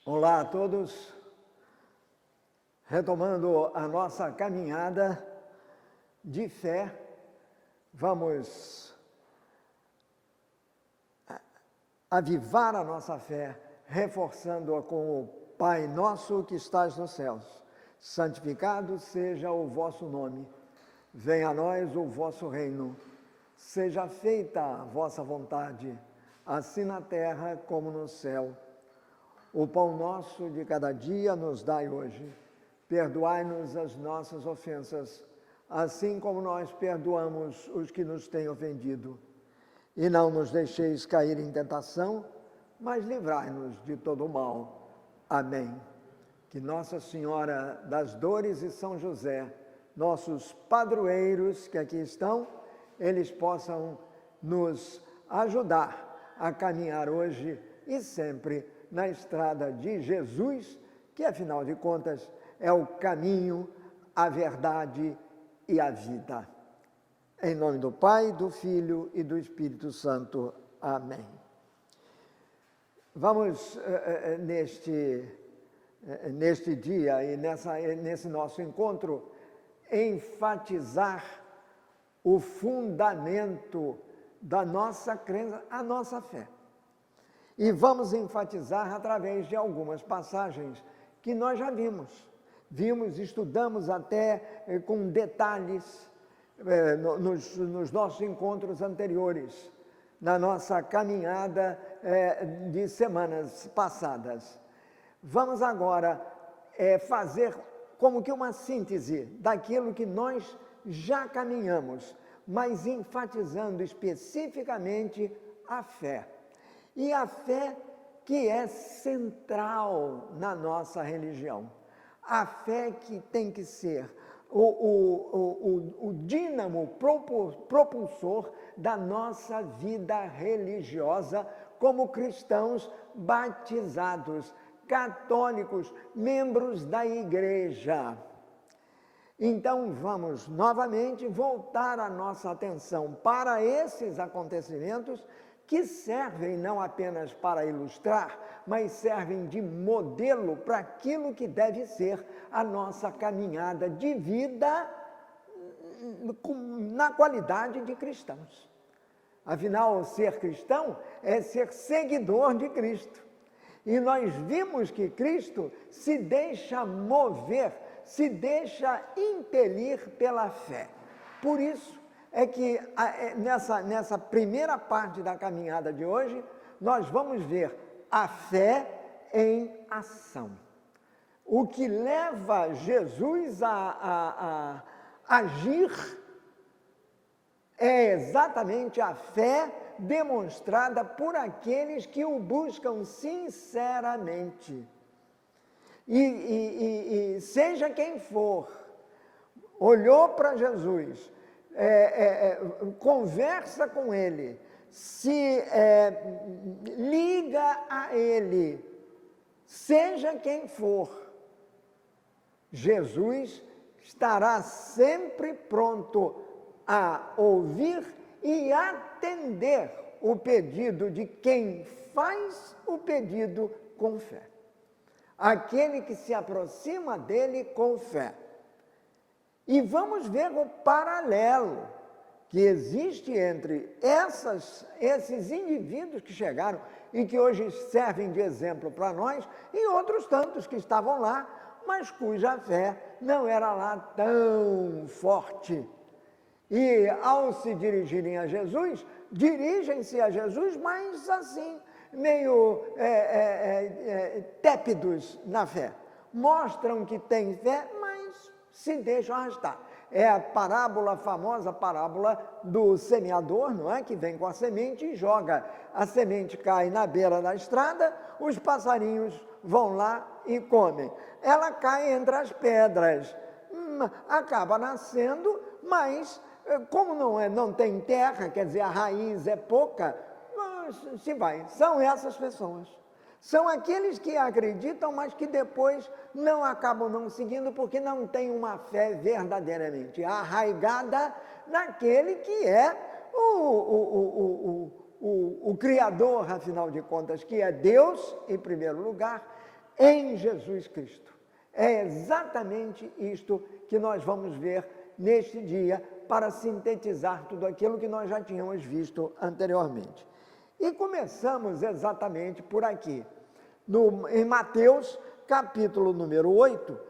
Olá a todos, retomando a nossa caminhada de fé, vamos avivar a nossa fé, reforçando-a com o Pai nosso que estás nos céus. Santificado seja o vosso nome, venha a nós o vosso reino, seja feita a vossa vontade, assim na terra como no céu. O pão nosso de cada dia nos dai hoje. Perdoai-nos as nossas ofensas, assim como nós perdoamos os que nos têm ofendido. E não nos deixeis cair em tentação, mas livrai-nos de todo o mal. Amém. Que Nossa Senhora das Dores e São José, nossos padroeiros que aqui estão, eles possam nos ajudar a caminhar hoje e sempre na estrada de Jesus, que afinal de contas é o caminho, a verdade e a vida. Em nome do Pai, do Filho e do Espírito Santo. Amém. Vamos neste dia e nesse nosso encontro enfatizar o fundamento da nossa crença, a nossa fé. E vamos enfatizar através de algumas passagens que nós já vimos, estudamos até com detalhes nos nossos encontros anteriores, na nossa caminhada de semanas passadas. Vamos agora fazer como que uma síntese daquilo que nós já caminhamos, mas enfatizando especificamente a fé. E a fé que é central na nossa religião. A fé que tem que ser o dínamo propulsor da nossa vida religiosa como cristãos batizados, católicos, membros da igreja. Então vamos novamente voltar a nossa atenção para esses acontecimentos que servem não apenas para ilustrar, mas servem de modelo para aquilo que deve ser a nossa caminhada de vida na qualidade de cristãos. Afinal, ser cristão é ser seguidor de Cristo. E nós vimos que Cristo se deixa mover, se deixa impelir pela fé. Por isso, é que nessa primeira parte da caminhada de hoje, nós vamos ver a fé em ação. O que leva Jesus a agir é exatamente a fé demonstrada por aqueles que o buscam sinceramente. E seja quem for, olhou para Jesus, conversa com ele, se liga a ele, seja quem for, Jesus estará sempre pronto a ouvir e atender o pedido de quem faz o pedido com fé. Aquele que se aproxima dele com fé. E vamos ver o paralelo que existe entre esses indivíduos que chegaram e que hoje servem de exemplo para nós e outros tantos que estavam lá, mas cuja fé não era lá tão forte. E ao se dirigirem a Jesus, dirigem-se a Jesus, mas assim, meio tépidos na fé. Mostram que têm fé, mas se deixam arrastar. É a famosa parábola do semeador, não é? Que vem com a semente e joga. A semente cai na beira da estrada, os passarinhos vão lá e comem. Ela cai entre as pedras, acaba nascendo, mas como não tem terra, quer dizer, a raiz é pouca, se vai. São essas pessoas. São aqueles que acreditam, mas que depois acabam não seguindo, porque não têm uma fé verdadeiramente arraigada naquele que é o Criador, afinal de contas, que é Deus, em primeiro lugar, em Jesus Cristo. É exatamente isto que nós vamos ver neste dia, para sintetizar tudo aquilo que nós já tínhamos visto anteriormente. E começamos exatamente por aqui, em Mateus, capítulo número 8,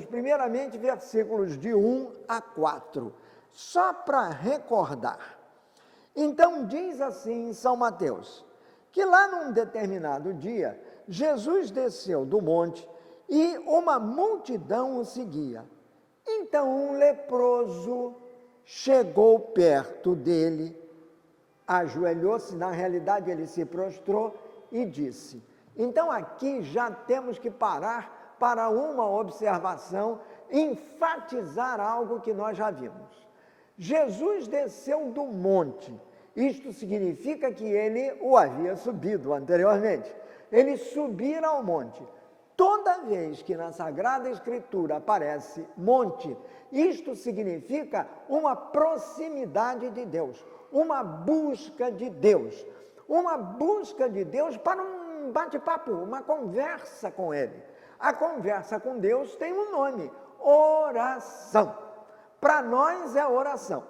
primeiramente versículos de 1 a 4, só para recordar. Então diz assim em São Mateus, que lá num determinado dia, Jesus desceu do monte e uma multidão o seguia. Então um leproso chegou perto dele, ajoelhou-se, na realidade ele se prostrou e disse. Então aqui já temos que parar para uma observação, enfatizar algo que nós já vimos. Jesus desceu do monte, isto significa que ele o havia subido anteriormente. Ele subira ao monte. Toda vez que na Sagrada Escritura aparece monte, isto significa uma proximidade de Deus, uma busca de Deus para um bate-papo, uma conversa com Ele. A conversa com Deus tem um nome, oração. Para nós é oração.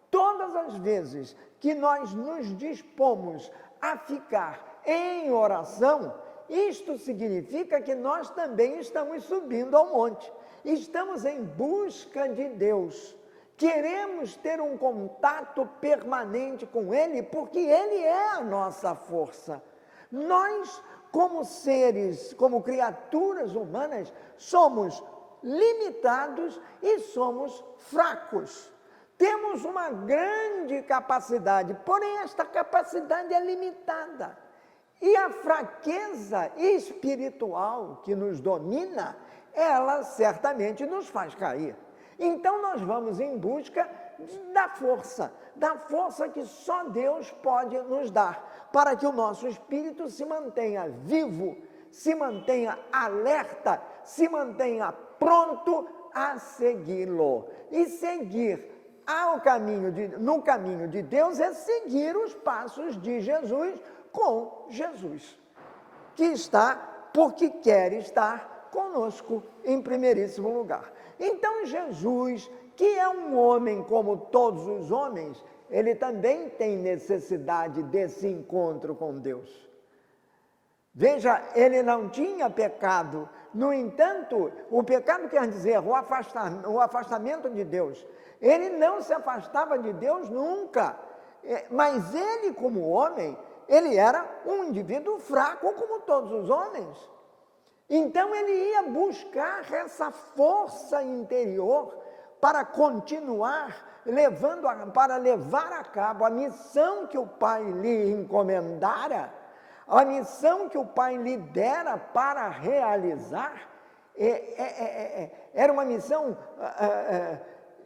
Todas as vezes que nós nos dispomos a ficar em oração, isto significa que nós também estamos subindo ao monte, estamos em busca de Deus, queremos ter um contato permanente com Ele, porque Ele é a nossa força. Nós, como seres, como criaturas humanas, somos limitados e somos fracos. Temos uma grande capacidade, porém esta capacidade é limitada. E a fraqueza espiritual que nos domina, ela certamente nos faz cair. Então nós vamos em busca da força que só Deus pode nos dar, para que o nosso espírito se mantenha vivo, se mantenha alerta, se mantenha pronto a segui-lo. E seguir no caminho de Deus é seguir os passos de Jesus, com Jesus, que está porque quer estar conosco em primeiríssimo lugar. Então Jesus, que é um homem como todos os homens, ele também tem necessidade desse encontro com Deus. Veja, ele não tinha pecado, no entanto, o pecado quer dizer o afastamento de Deus. Ele não se afastava de Deus nunca, mas ele como homem, ele era um indivíduo fraco como todos os homens. Então ele ia buscar essa força interior para continuar para levar a cabo a missão que o Pai lhe encomendara, a missão que o Pai lhe dera para realizar. Era uma missão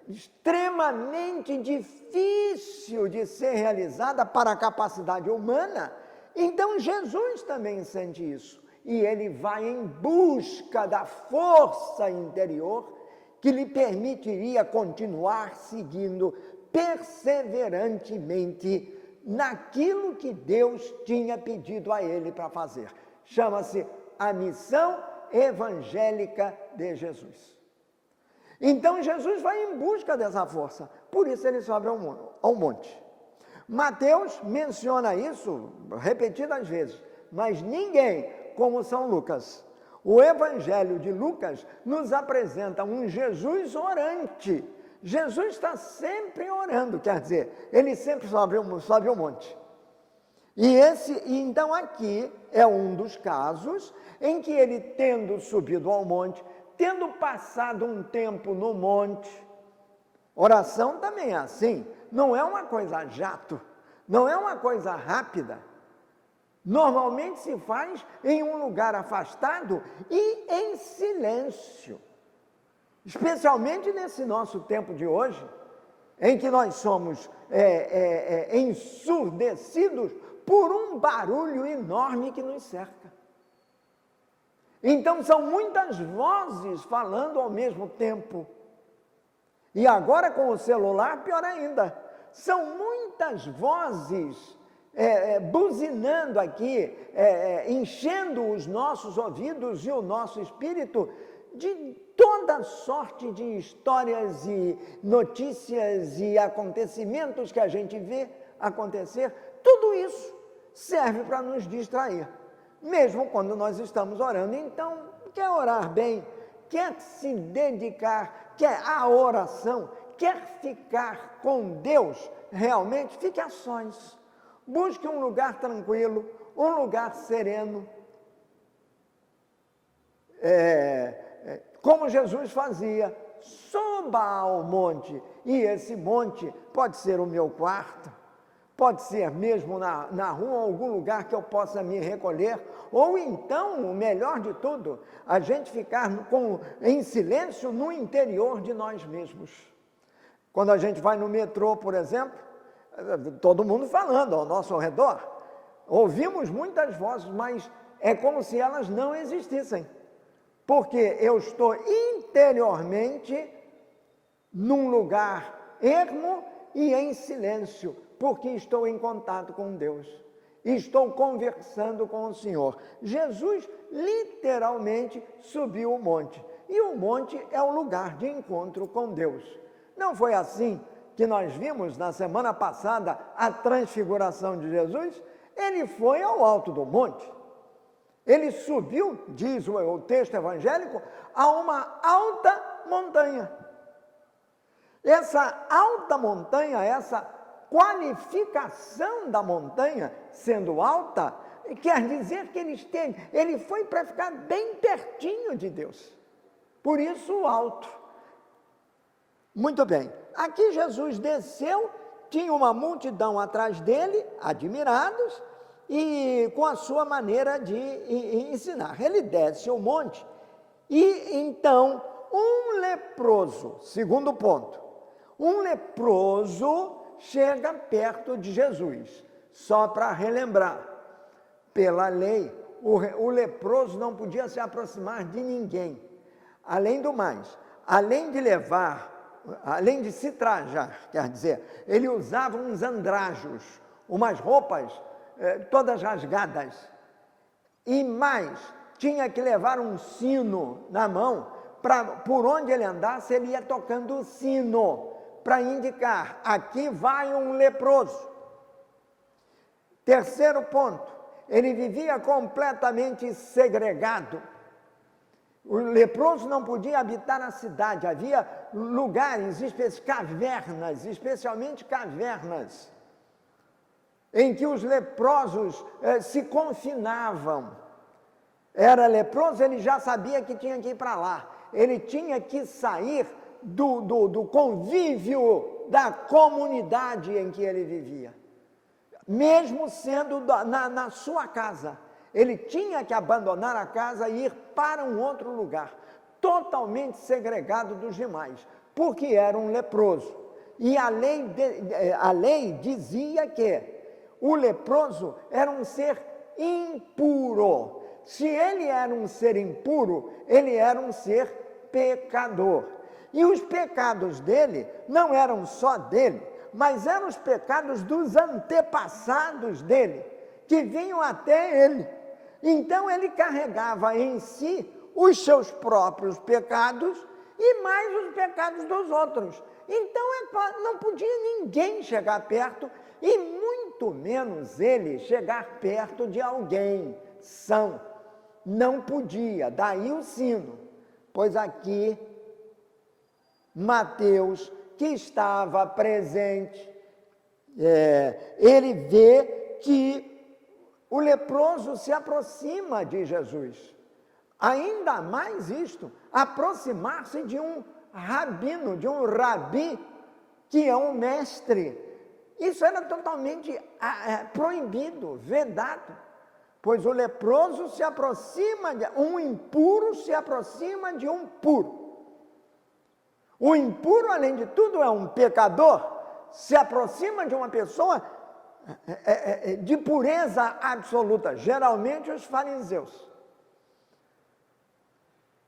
extremamente difícil de ser realizada para a capacidade humana. Então Jesus também sente isso, e ele vai em busca da força interior que lhe permitiria continuar seguindo perseverantemente naquilo que Deus tinha pedido a ele para fazer. Chama-se a missão evangélica de Jesus. Então Jesus vai em busca dessa força, por isso ele sobe ao monte. Mateus menciona isso repetidas vezes, mas ninguém como São Lucas. O Evangelho de Lucas nos apresenta um Jesus orante. Jesus está sempre orando, quer dizer, ele sempre sobe ao monte. Então aqui é um dos casos em que ele, tendo subido ao monte, tendo passado um tempo no monte, oração também é assim, não é uma coisa jato, não é uma coisa rápida. Normalmente se faz em um lugar afastado e em silêncio. Especialmente nesse nosso tempo de hoje, em que nós somos ensurdecidos por um barulho enorme que nos cerca. Então são muitas vozes falando ao mesmo tempo. E agora com o celular, pior ainda, são muitas vozes buzinando aqui, enchendo os nossos ouvidos e o nosso espírito de toda sorte de histórias e notícias e acontecimentos que a gente vê acontecer. Tudo isso serve para nos distrair, mesmo quando nós estamos orando. Então, quer orar bem, quer se dedicar, quer à oração, quer ficar com Deus, realmente fique a sós. Busque um lugar tranquilo, um lugar sereno, como Jesus fazia, suba ao monte, e esse monte pode ser o meu quarto, pode ser mesmo na rua, algum lugar que eu possa me recolher, ou então, o melhor de tudo, a gente ficar em silêncio no interior de nós mesmos. Quando a gente vai no metrô, por exemplo, todo mundo falando ao nosso redor, ouvimos muitas vozes, mas é como se elas não existissem, porque eu estou interiormente num lugar ermo e em silêncio, porque estou em contato com Deus, estou conversando com o Senhor. Jesus literalmente subiu o monte, e o monte é o lugar de encontro com Deus. Não foi assim que nós vimos na semana passada a transfiguração de Jesus? Ele foi ao alto do monte, ele subiu, diz o texto evangélico, a uma alta montanha. Essa alta montanha, essa qualificação da montanha sendo alta, quer dizer que ele foi para ficar bem pertinho de Deus, por isso o alto. Muito bem, aqui Jesus desceu, tinha uma multidão atrás dele, admirados, e com a sua maneira de ensinar. Ele desce o monte, e então um leproso, segundo ponto, um leproso chega perto de Jesus. Só para relembrar, pela lei, o leproso não podia se aproximar de ninguém. Além do mais, além de se trajar, quer dizer, ele usava uns andrajos, umas roupas todas rasgadas, e mais, tinha que levar um sino na mão, por onde ele andasse, ele ia tocando o sino, para indicar, aqui vai um leproso. Terceiro ponto, ele vivia completamente segregado. O leproso não podia habitar na cidade, havia lugares, cavernas, especialmente cavernas, em que os leprosos se confinavam. Era leproso, ele já sabia que tinha que ir para lá, ele tinha que sair do convívio da comunidade em que ele vivia, mesmo sendo na sua casa. Ele tinha que abandonar a casa e ir para um outro lugar, totalmente segregado dos demais, porque era um leproso. E a lei dizia que o leproso era um ser impuro. Se ele era um ser impuro, ele era um ser pecador. E os pecados dele não eram só dele, mas eram os pecados dos antepassados dele, que vinham até ele. Então ele carregava em si os seus próprios pecados e mais os pecados dos outros. Então não podia ninguém chegar perto, e muito menos ele chegar perto de alguém são. Não podia, daí o sino. Pois aqui Mateus, que estava presente, ele vê que o leproso se aproxima de Jesus. Ainda mais isto, aproximar-se de um rabino, de um rabi, que é um mestre. Isso era totalmente proibido, vedado, pois o leproso se aproxima, um impuro se aproxima de um puro. O impuro, além de tudo, é um pecador, se aproxima de uma pessoa de pureza absoluta, geralmente os fariseus.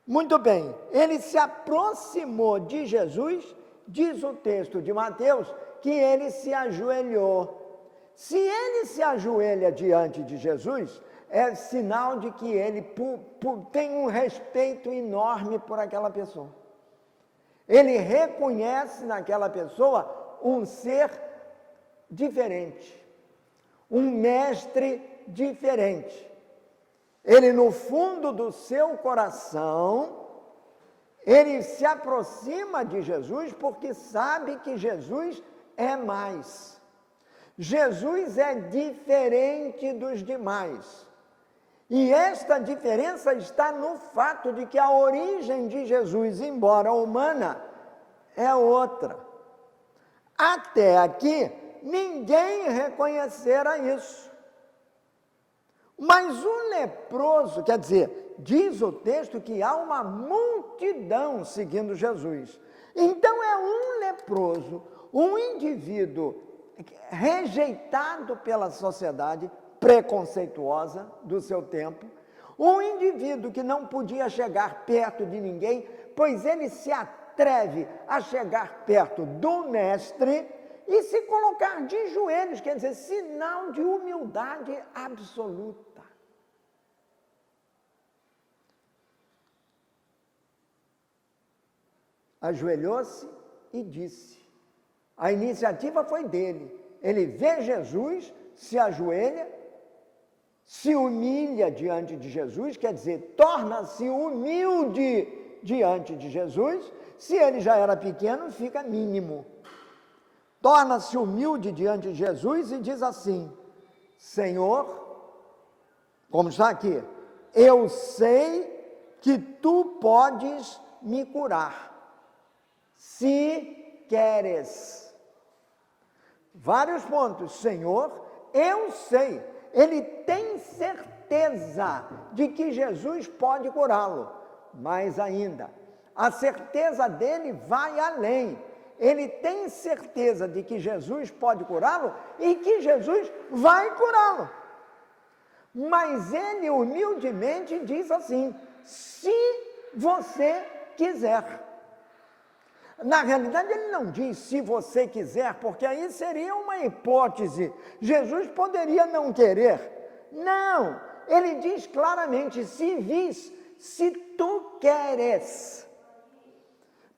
Muito bem, ele se aproximou de Jesus, diz o texto de Mateus, que ele se ajoelhou. Se ele se ajoelha diante de Jesus, é sinal de que ele tem um respeito enorme por aquela pessoa. Ele reconhece naquela pessoa um ser diferente, um mestre diferente. Ele, no fundo do seu coração, ele se aproxima de Jesus porque sabe que Jesus é mais. Jesus é diferente dos demais. E esta diferença está no fato de que a origem de Jesus, embora humana, é outra. Até aqui, ninguém reconhecera isso. Mas o leproso, quer dizer, diz o texto que há uma multidão seguindo Jesus. Então é um leproso, um indivíduo rejeitado pela sociedade preconceituosa do seu tempo, um indivíduo que não podia chegar perto de ninguém, pois ele se atreve a chegar perto do mestre e se colocar de joelhos, quer dizer, sinal de humildade absoluta. Ajoelhou-se e disse. A iniciativa foi dele. Ele vê Jesus, se ajoelha, se humilha diante de Jesus, quer dizer, torna-se humilde diante de Jesus. Se ele já era pequeno, fica mínimo. Torna-se humilde diante de Jesus e diz assim: Senhor, como está aqui, eu sei que tu podes me curar, se queres. Vários pontos. Senhor, eu sei. Ele tem certeza de que Jesus pode curá-lo. Mais ainda, a certeza dele vai além. Ele tem certeza de que Jesus pode curá-lo e que Jesus vai curá-lo. Mas ele humildemente diz assim: se você quiser. Na realidade, ele não diz se você quiser, porque aí seria uma hipótese. Jesus poderia não querer. Não, ele diz claramente: se tu queres.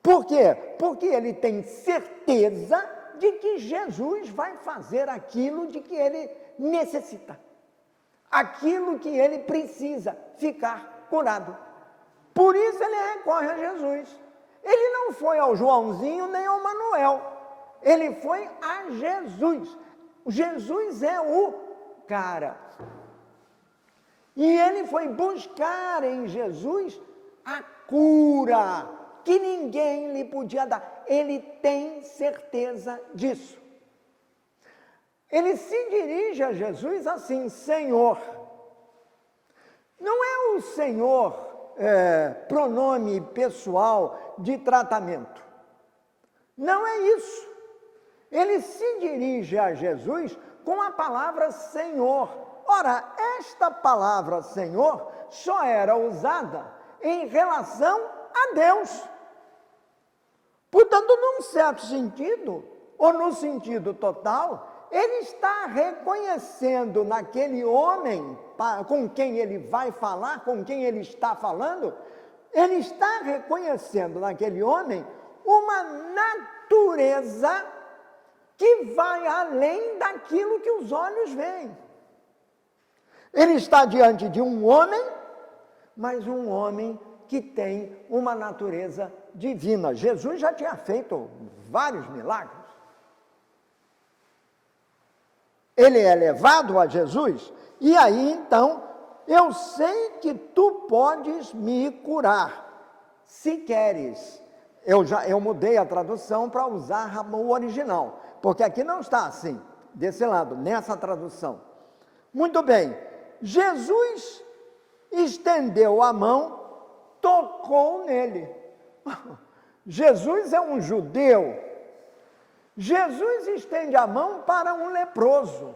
Por quê? Porque ele tem certeza de que Jesus vai fazer aquilo de que ele necessita, aquilo que ele precisa ficar curado. Por isso ele recorre a Jesus. Ele não foi ao Joãozinho nem ao Manuel, ele foi a Jesus. Jesus é o cara. E ele foi buscar em Jesus a cura que ninguém lhe podia dar. Ele tem certeza disso. Ele se dirige a Jesus assim: Senhor. Não é o Senhor pronome pessoal de tratamento. Não é isso. Ele se dirige a Jesus com a palavra Senhor. Ora, esta palavra Senhor só era usada em relação a Deus. Portanto, num certo sentido, ou no sentido total, ele está reconhecendo naquele homem com quem ele vai falar, com quem ele está falando, ele está reconhecendo naquele homem uma natureza que vai além daquilo que os olhos veem. Ele está diante de um homem, mas um homem que tem uma natureza divina. Jesus já tinha feito vários milagres. Ele é levado a Jesus, e aí então, eu sei que tu podes me curar, se queres. Eu mudei a tradução para usar o original, porque aqui não está assim, desse lado, nessa tradução. Muito bem, Jesus estendeu a mão, tocou nele. Jesus é um judeu. Jesus estende a mão para um leproso.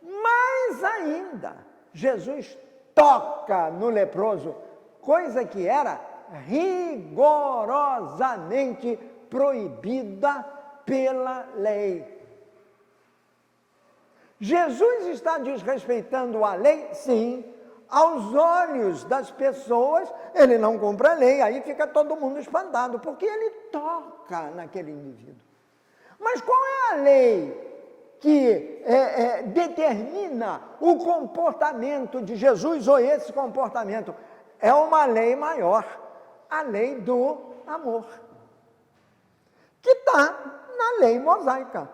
Mais ainda, Jesus toca no leproso, coisa que era rigorosamente proibida pela lei. Jesus está desrespeitando a lei? Sim. Aos olhos das pessoas, ele não cumpre a lei, aí fica todo mundo espantado, porque ele toca naquele indivíduo. Mas qual é a lei que determina o comportamento de Jesus, ou esse comportamento? É uma lei maior, a lei do amor, que está na lei mosaica.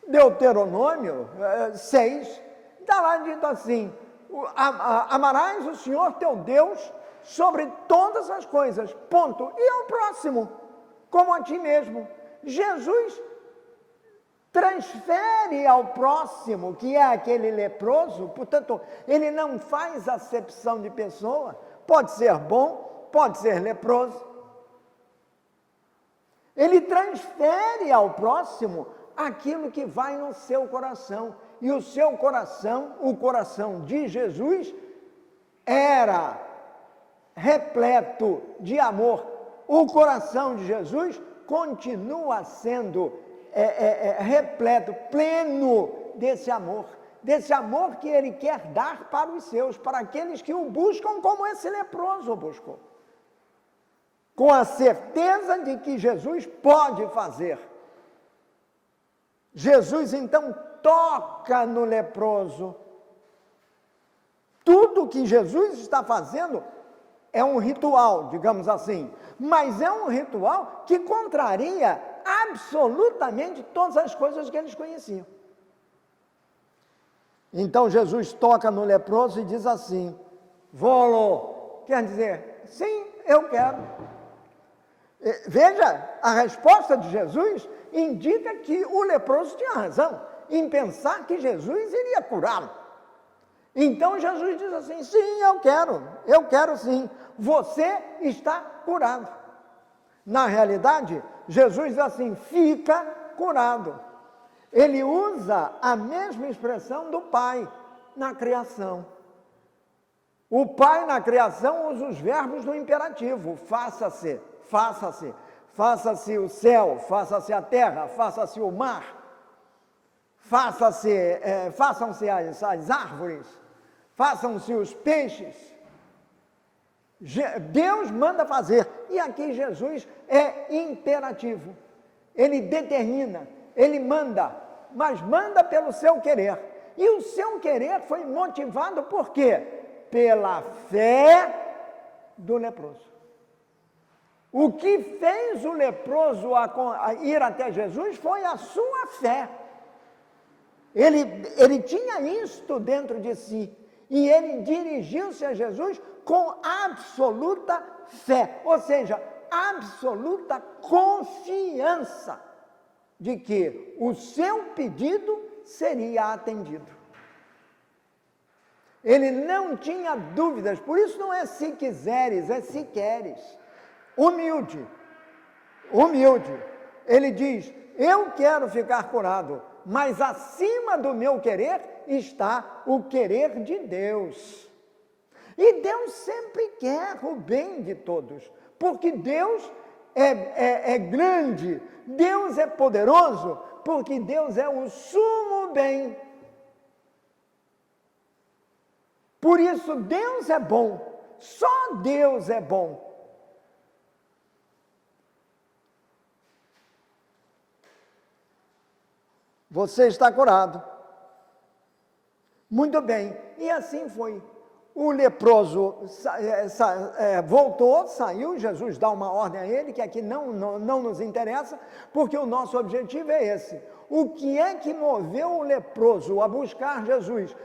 Deuteronômio 6, está lá dito assim: amarás o Senhor teu Deus sobre todas as coisas, ponto. E ao próximo, como a ti mesmo. Jesus transfere ao próximo, que é aquele leproso, portanto, ele não faz acepção de pessoa, pode ser bom, pode ser leproso. Ele transfere ao próximo aquilo que vai no seu coração. E o seu coração, o coração de Jesus, era repleto de amor. O coração de Jesus continua sendo repleto, pleno desse amor que ele quer dar para os seus, para aqueles que o buscam como esse leproso buscou. Com a certeza de que Jesus pode fazer. Jesus então toca no leproso. Tudo que Jesus está fazendo é um ritual, digamos assim, mas é um ritual que contraria absolutamente todas as coisas que eles conheciam. Então Jesus toca no leproso e diz assim: volo, quer dizer, sim, eu quero. Veja, a resposta de Jesus indica que o leproso tinha razão em pensar que Jesus iria curá-lo. Então Jesus diz assim: sim, eu quero sim, você está curado. Na realidade, Jesus diz assim: fica curado. Ele usa a mesma expressão do Pai na criação. O Pai na criação usa os verbos do imperativo: faça-se, faça-se, faça-se o céu, faça-se a terra, faça-se o mar, façam-se as árvores, façam-se os peixes. Deus manda fazer, e aqui Jesus é imperativo. Ele determina, ele manda, mas manda pelo seu querer. E o seu querer foi motivado por quê? Pela fé do leproso. O que fez o leproso a ir até Jesus foi a sua fé. Ele tinha isto dentro de si, e ele dirigiu-se a Jesus com absoluta fé, ou seja, absoluta confiança de que o seu pedido seria atendido. Ele não tinha dúvidas, por isso não é se quiseres, é se queres. Humilde. Ele diz: eu quero ficar curado, mas acima do meu querer está o querer de Deus. E Deus sempre quer o bem de todos, porque Deus é grande, Deus é poderoso, porque Deus é o sumo bem. Por isso Deus é bom, só Deus é bom. Você está curado. Muito bem, e assim foi. O leproso voltou, saiu, Jesus dá uma ordem a ele, que aqui não nos interessa, porque o nosso objetivo é esse. O que é que moveu o leproso a buscar Jesus?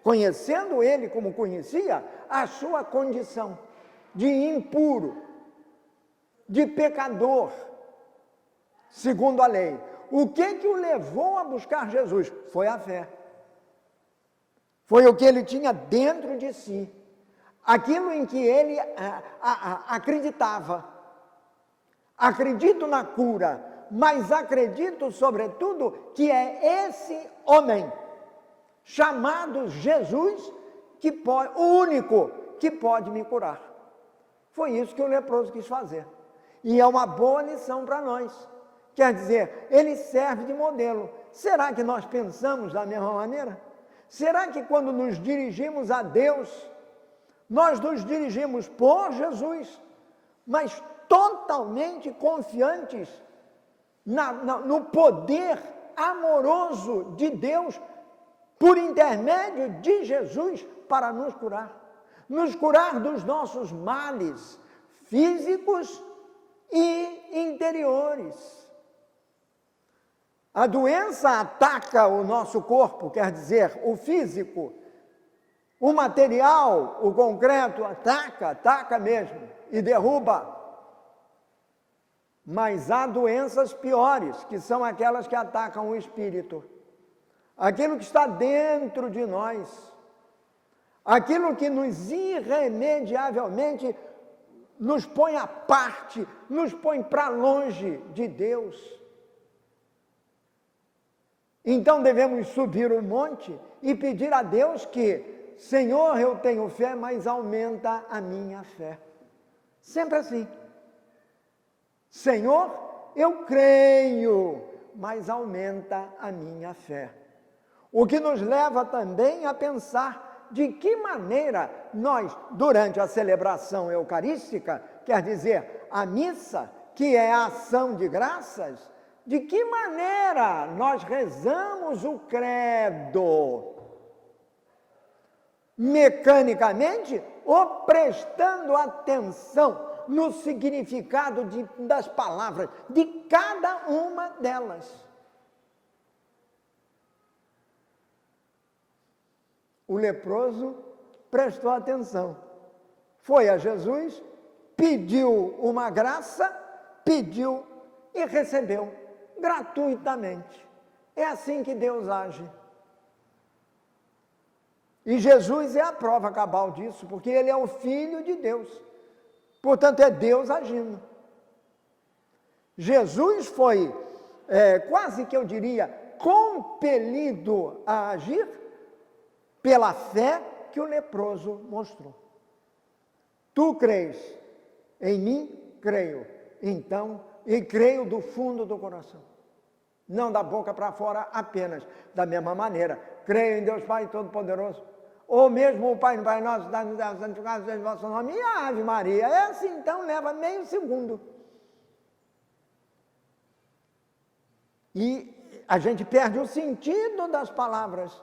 Conhecendo ele como conhecia, a sua condição de impuro, de pecador, segundo a lei. O que o levou a buscar Jesus? Foi a fé. Foi o que ele tinha dentro de si, aquilo em que ele acreditava. Acredito na cura, mas acredito, sobretudo, que é esse homem, chamado Jesus, o único que pode me curar. Foi isso que o leproso quis fazer. E é uma boa lição para nós. Quer dizer, ele serve de modelo. será que nós pensamos da mesma maneira? Será que quando nos dirigimos a Deus, nós nos dirigimos por Jesus, mas totalmente confiantes no poder amoroso de Deus, por intermédio de Jesus, para nos curar dos nossos males físicos e interiores. A doença ataca o nosso corpo, quer dizer, o físico, o material, o concreto, ataca mesmo e derruba. Mas há doenças piores, que são aquelas que atacam o espírito. Aquilo que está dentro de nós, aquilo que nos irremediavelmente nos põe à parte, nos põe para longe de Deus. Então devemos subir o monte e pedir a Deus que, Senhor, eu tenho fé, mas aumenta a minha fé. Sempre assim. Senhor, eu creio, mas aumenta a minha fé. O que nos leva também a pensar de que maneira nós, durante a celebração eucarística, quer dizer, a missa, que é a ação de graças, de que maneira nós rezamos o credo? Mecanicamente ou prestando atenção no significado das palavras, de cada uma delas? O leproso prestou atenção. Foi a Jesus, pediu uma graça, pediu e recebeu gratuitamente. É assim que Deus age. E Jesus é a prova cabal disso, porque Ele é o Filho de Deus. Portanto, é Deus agindo. Jesus foi, quase que eu diria, compelido a agir pela fé que o leproso mostrou. Tu crês em mim? Creio. Então, e creio do fundo do coração. Não da boca para fora apenas. Da mesma maneira, creio em Deus Pai Todo-Poderoso. Ou mesmo o Pai Nosso, santificado seja o vosso nome, e a Ave Maria. É assim, então, leva meio segundo. E a gente perde o sentido das palavras.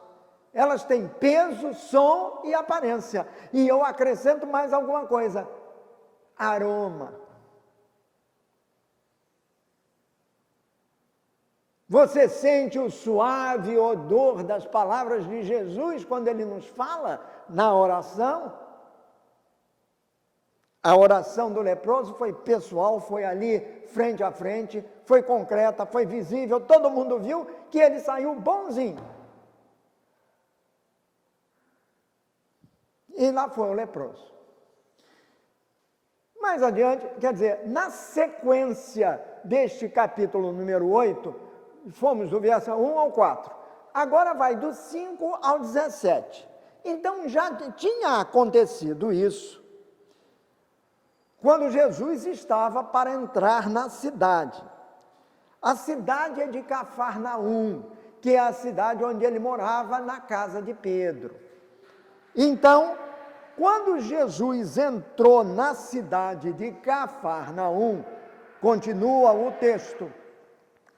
Elas têm peso, som e aparência. E eu acrescento mais alguma coisa. Aroma. Você sente o suave odor das palavras de Jesus quando Ele nos fala na oração? A oração do leproso foi pessoal, foi ali, frente a frente, foi concreta, foi visível, todo mundo viu que ele saiu bonzinho. E lá foi o leproso. Mais adiante, quer dizer, na sequência deste capítulo número 8, fomos do verso 1 ao 4. Agora vai do 5 ao 17. Então já tinha acontecido isso quando Jesus estava para entrar na cidade. A cidade é de Cafarnaum, que é a cidade onde ele morava, na casa de Pedro. Então, quando Jesus entrou na cidade de Cafarnaum, continua o texto,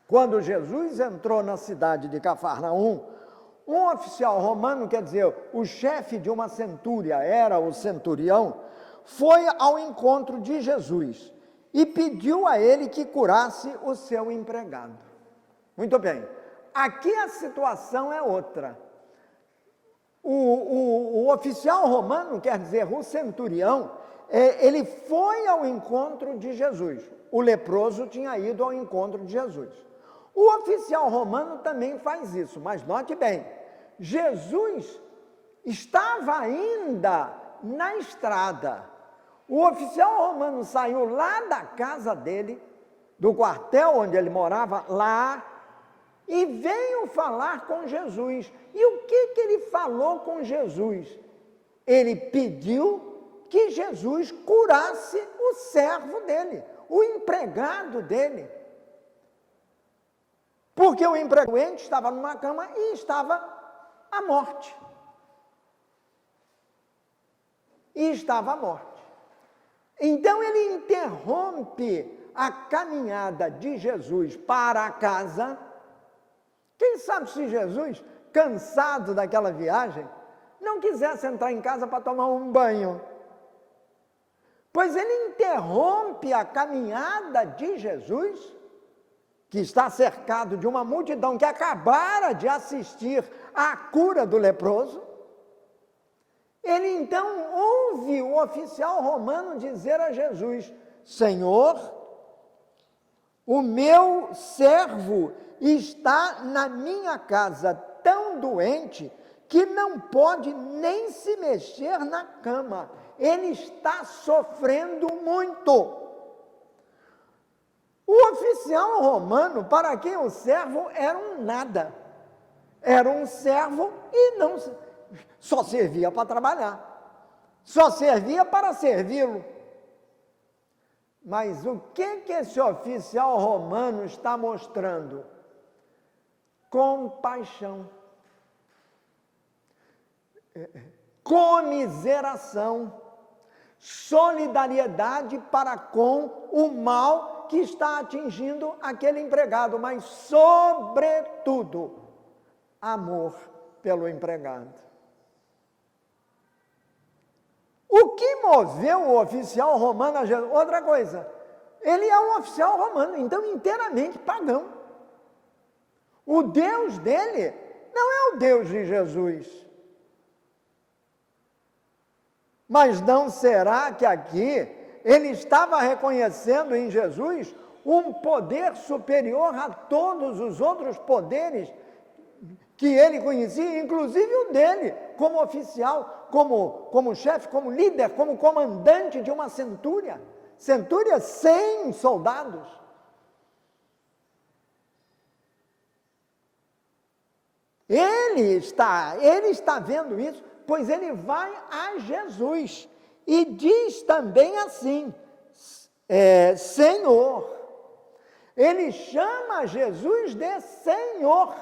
quando Jesus entrou na cidade de Cafarnaum, um oficial romano, quer dizer, o chefe de uma centúria, era o centurião, foi ao encontro de Jesus e pediu a ele que curasse o seu empregado. Muito bem, aqui a situação é outra. O oficial romano, quer dizer, o centurião, ele foi ao encontro de Jesus. O leproso tinha ido ao encontro de Jesus. O oficial romano também faz isso, mas note bem, Jesus estava ainda na estrada. O oficial romano saiu lá da casa dele, do quartel onde ele morava, lá, e veio falar com Jesus. E o que ele falou com Jesus? Ele pediu que Jesus curasse o servo dele, o empregado dele. Porque o empregado doente estava numa cama e estava à morte. Então ele interrompe a caminhada de Jesus para a casa. Quem sabe se Jesus, cansado daquela viagem, não quisesse entrar em casa para tomar um banho. Pois ele interrompe a caminhada de Jesus, que está cercado de uma multidão que acabara de assistir à cura do leproso. Ele então ouve o oficial romano dizer a Jesus: Senhor, o meu servo está na minha casa tão doente que não pode nem se mexer na cama. Ele está sofrendo muito. O oficial romano, para quem o servo era um nada, era um servo e não só servia para trabalhar, só servia para servi-lo. Mas o que esse oficial romano está mostrando? Compaixão, comiseração, solidariedade para com o mal que está atingindo aquele empregado, mas, sobretudo, amor pelo empregado. O que moveu o oficial romano a Jesus? Outra coisa, ele é um oficial romano, então inteiramente pagão. O Deus dele não é o Deus de Jesus. Mas não será que aqui ele estava reconhecendo em Jesus um poder superior a todos os outros poderes que ele conhecia, inclusive o dele, como oficial, como chefe, como líder, como comandante de uma centúria 100 soldados. Ele está vendo isso, pois ele vai a Jesus e diz também assim, Senhor. Ele chama Jesus de Senhor.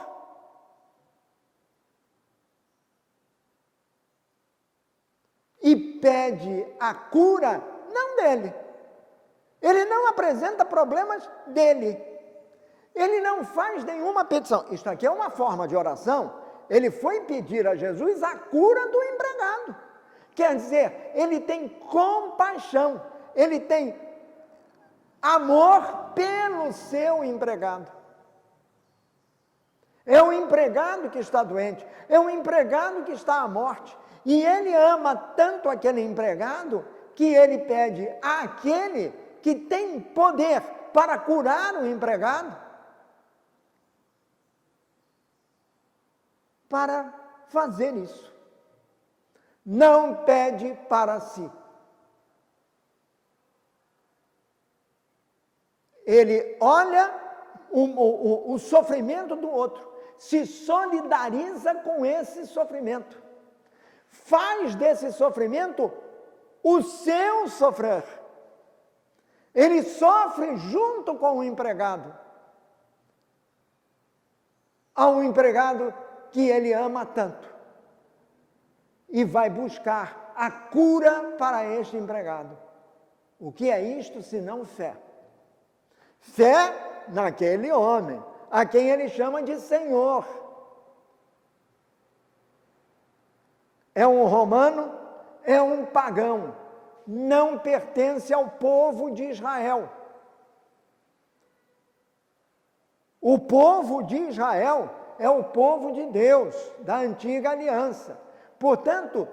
E pede a cura, não dele. Ele não apresenta problemas dele. Ele não faz nenhuma petição. Isto aqui é uma forma de oração. Ele foi pedir a Jesus a cura do empregado. Quer dizer, ele tem compaixão, ele tem amor pelo seu empregado. É o empregado que está doente, é o empregado que está à morte. E ele ama tanto aquele empregado que ele pede àquele que tem poder para curar o empregado, para fazer isso. Não pede para si. Ele olha o sofrimento do outro, se solidariza com esse sofrimento, faz desse sofrimento o seu sofrer. Ele sofre junto com o empregado, ao empregado que ele ama tanto, e vai buscar a cura para este empregado. O que é isto senão fé? Fé naquele homem, a quem ele chama de Senhor. É um romano, é um pagão, não pertence ao povo de Israel. O povo de Israel é o povo de Deus, da antiga aliança. Portanto,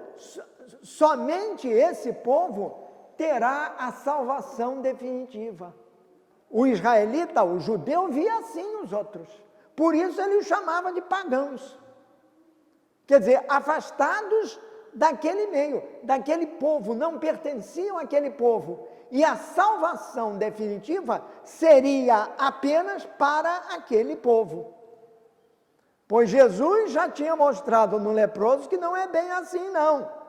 somente esse povo terá a salvação definitiva. O israelita, o judeu, via assim os outros. Por isso ele os chamava de pagãos. Quer dizer, afastados daquele meio, daquele povo, não pertenciam àquele povo. E a salvação definitiva seria apenas para aquele povo. Pois Jesus já tinha mostrado no leproso que não é bem assim, não.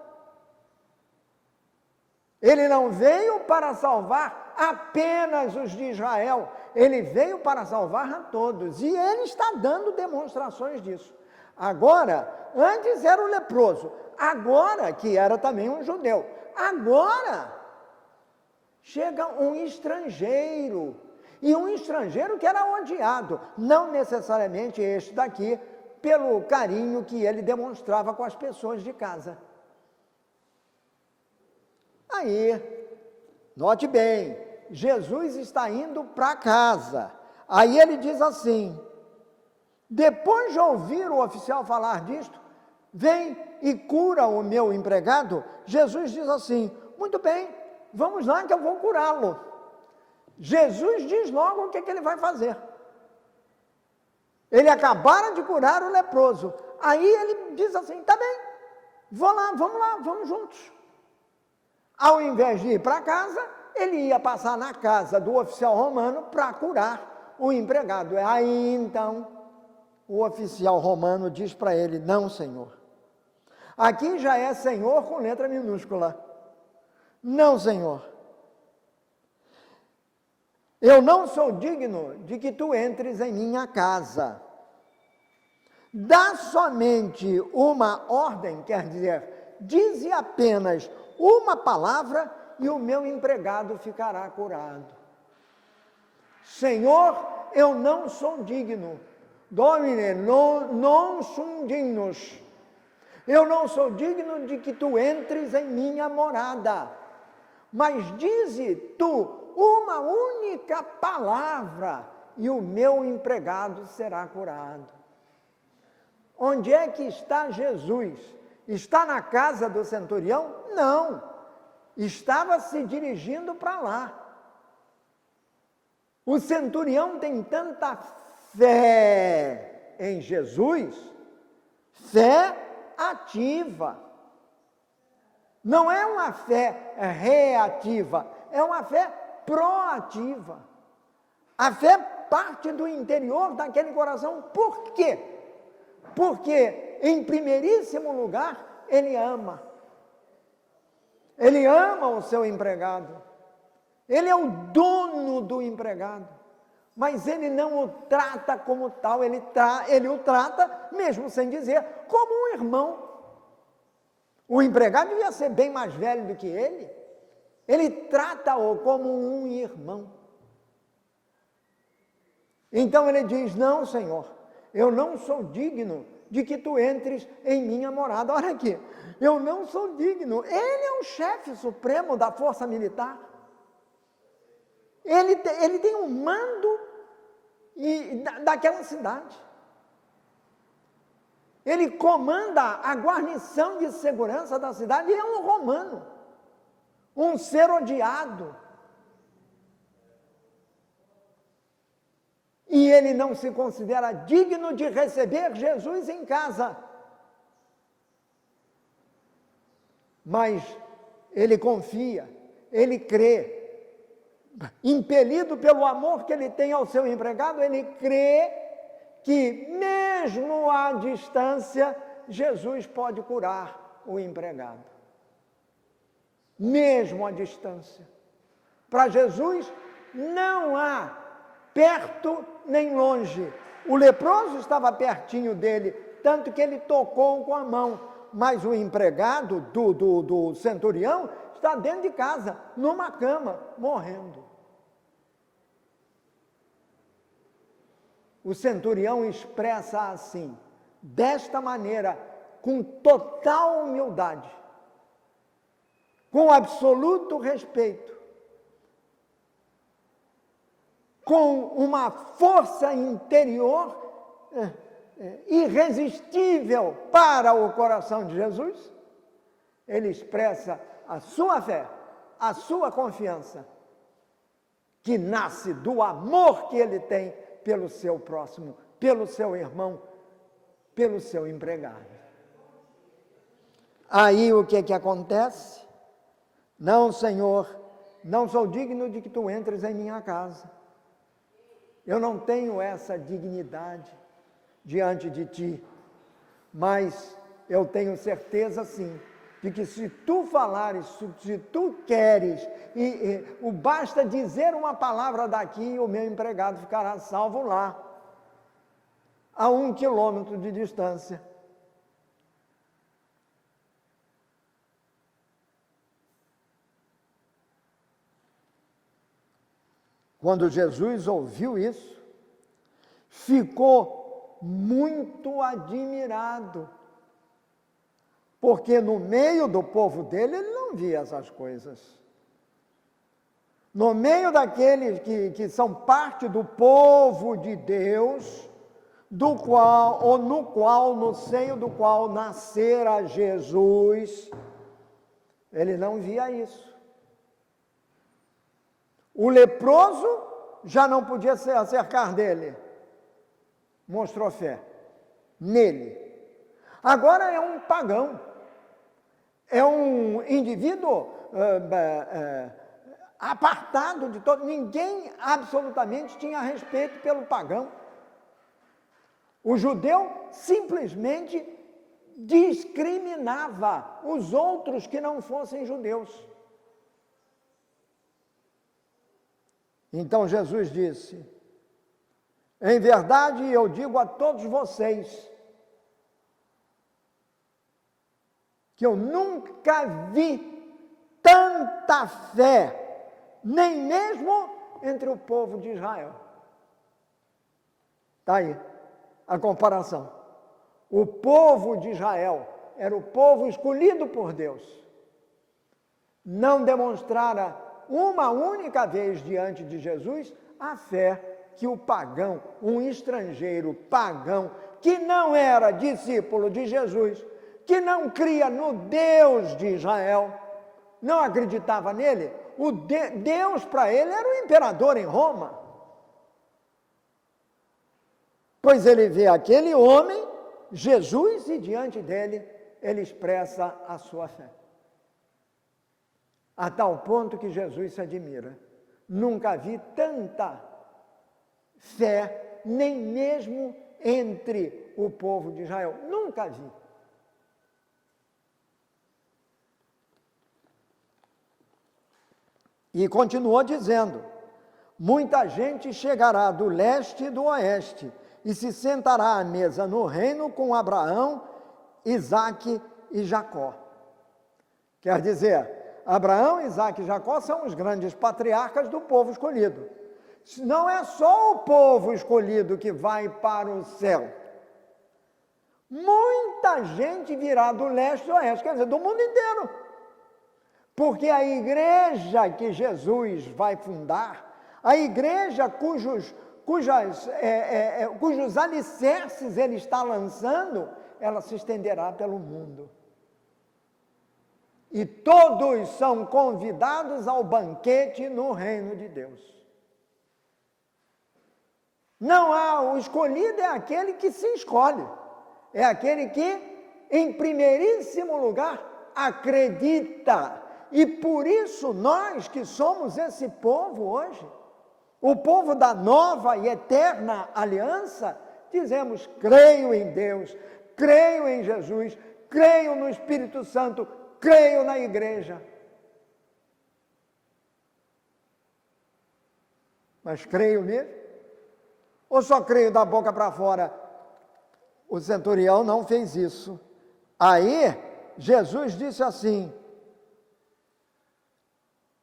Ele não veio para salvar apenas os de Israel, ele veio para salvar a todos, e ele está dando demonstrações disso. Agora, antes era o leproso, agora que era também um judeu, agora chega um estrangeiro, e um estrangeiro que era odiado, não necessariamente este daqui, pelo carinho que ele demonstrava com as pessoas de casa. Aí, note bem, Jesus está indo para casa. Aí ele diz assim, depois de ouvir o oficial falar disto, vem e cura o meu empregado. Jesus diz assim, muito bem, vamos lá que eu vou curá-lo. Jesus diz logo o que ele vai fazer. Ele acabara de curar o leproso. Aí ele diz assim, tá bem, vou lá, vamos juntos. Ao invés de ir para casa, ele ia passar na casa do oficial romano para curar o empregado. Aí então, o oficial romano diz para ele, não, senhor. Aqui já é senhor com letra minúscula. Não, senhor. Eu não sou digno de que tu entres em minha casa. Dá somente uma ordem, quer dizer, dize apenas uma palavra e o meu empregado ficará curado. Senhor, eu não sou digno. Domine, non sum dignus. Eu não sou digno de que tu entres em minha morada. Mas dize tu uma única palavra e o meu empregado será curado. Onde é que está Jesus? Está na casa do centurião? Não, estava se dirigindo para lá. O centurião tem tanta fé em Jesus, fé ativa. Não é uma fé reativa, é uma fé proativa. A fé parte do interior daquele coração. Por quê? Porque, em primeiríssimo lugar, ele ama. Ele ama o seu empregado. Ele é o dono do empregado. Mas ele não o trata como tal, ele o trata, mesmo sem dizer, como um irmão. O empregado devia ser bem mais velho do que ele. Ele trata-o como um irmão. Então ele diz, não, Senhor, eu não sou digno de que tu entres em minha morada. Olha aqui, eu não sou digno. Ele é o chefe supremo da força militar. Ele tem um mando daquela cidade. Ele comanda a guarnição de segurança da cidade. Ele é um romano, um ser odiado. E ele não se considera digno de receber Jesus em casa. Mas ele confia, ele crê. Impelido pelo amor que ele tem ao seu empregado, ele crê que mesmo à distância, Jesus pode curar o empregado. Mesmo à distância. Para Jesus, não há perto nem longe. O leproso estava pertinho dele, tanto que ele tocou com a mão, mas o empregado do centurião está dentro de casa, numa cama, morrendo. O centurião expressa assim, desta maneira, com total humildade, com absoluto respeito, com uma força interior irresistível para o coração de Jesus, ele expressa a sua fé, a sua confiança, que nasce do amor que ele tem pelo seu próximo, pelo seu irmão, pelo seu empregado. Aí o que acontece? Não, Senhor, não sou digno de que tu entres em minha casa. Eu não tenho essa dignidade diante de ti, mas eu tenho certeza sim, de que se tu falares, se tu queres, basta dizer uma palavra daqui e o meu empregado ficará salvo lá, a 1 quilômetro de distância. Quando Jesus ouviu isso, ficou muito admirado, porque no meio do povo dele ele não via essas coisas. No meio daqueles que são parte do povo de Deus, no seio do qual nascera Jesus, ele não via isso. O leproso já não podia se acercar dele, mostrou fé nele. Agora é um pagão, é um indivíduo apartado de todo, ninguém absolutamente tinha respeito pelo pagão. O judeu simplesmente discriminava os outros que não fossem judeus. Então Jesus disse: em verdade eu digo a todos vocês, que eu nunca vi tanta fé, nem mesmo entre o povo de Israel. Está aí a comparação. O povo de Israel era o povo escolhido por Deus. Não demonstrara uma única vez diante de Jesus a fé que o pagão, um estrangeiro pagão, que não era discípulo de Jesus, que não cria no Deus de Israel, não acreditava nele, Deus para ele era o imperador em Roma. Pois ele vê aquele homem, Jesus, e diante dele ele expressa a sua fé. A tal ponto que Jesus se admira. Nunca vi tanta fé, nem mesmo entre o povo de Israel. Nunca vi. E continuou dizendo: muita gente chegará do leste e do oeste e se sentará à mesa no reino com Abraão, Isaque e Jacó. Quer dizer, Abraão, Isaque e Jacó são os grandes patriarcas do povo escolhido. Não é só o povo escolhido que vai para o céu. Muita gente virá do leste e do oeste, quer dizer, do mundo inteiro. Porque a igreja que Jesus vai fundar, a igreja cujos alicerces ele está lançando, ela se estenderá pelo mundo. E todos são convidados ao banquete no reino de Deus. Não há, o escolhido é aquele que se escolhe, é aquele que, em primeiríssimo lugar, acredita. E por isso nós que somos esse povo hoje, o povo da nova e eterna aliança, dizemos: creio em Deus, creio em Jesus, creio no Espírito Santo, creio na igreja. Mas creio mesmo? Ou só creio da boca para fora? O centurião não fez isso. Aí, Jesus disse assim: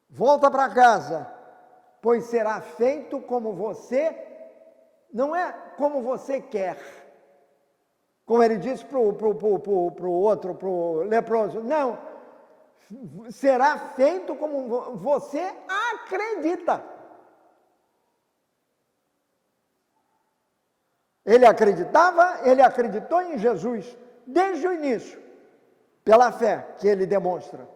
volta para casa, pois será feito como você, não é como você quer. Como ele disse para o leproso, não, será feito como você acredita. Ele acreditava, ele acreditou em Jesus desde o início, pela fé que ele demonstra.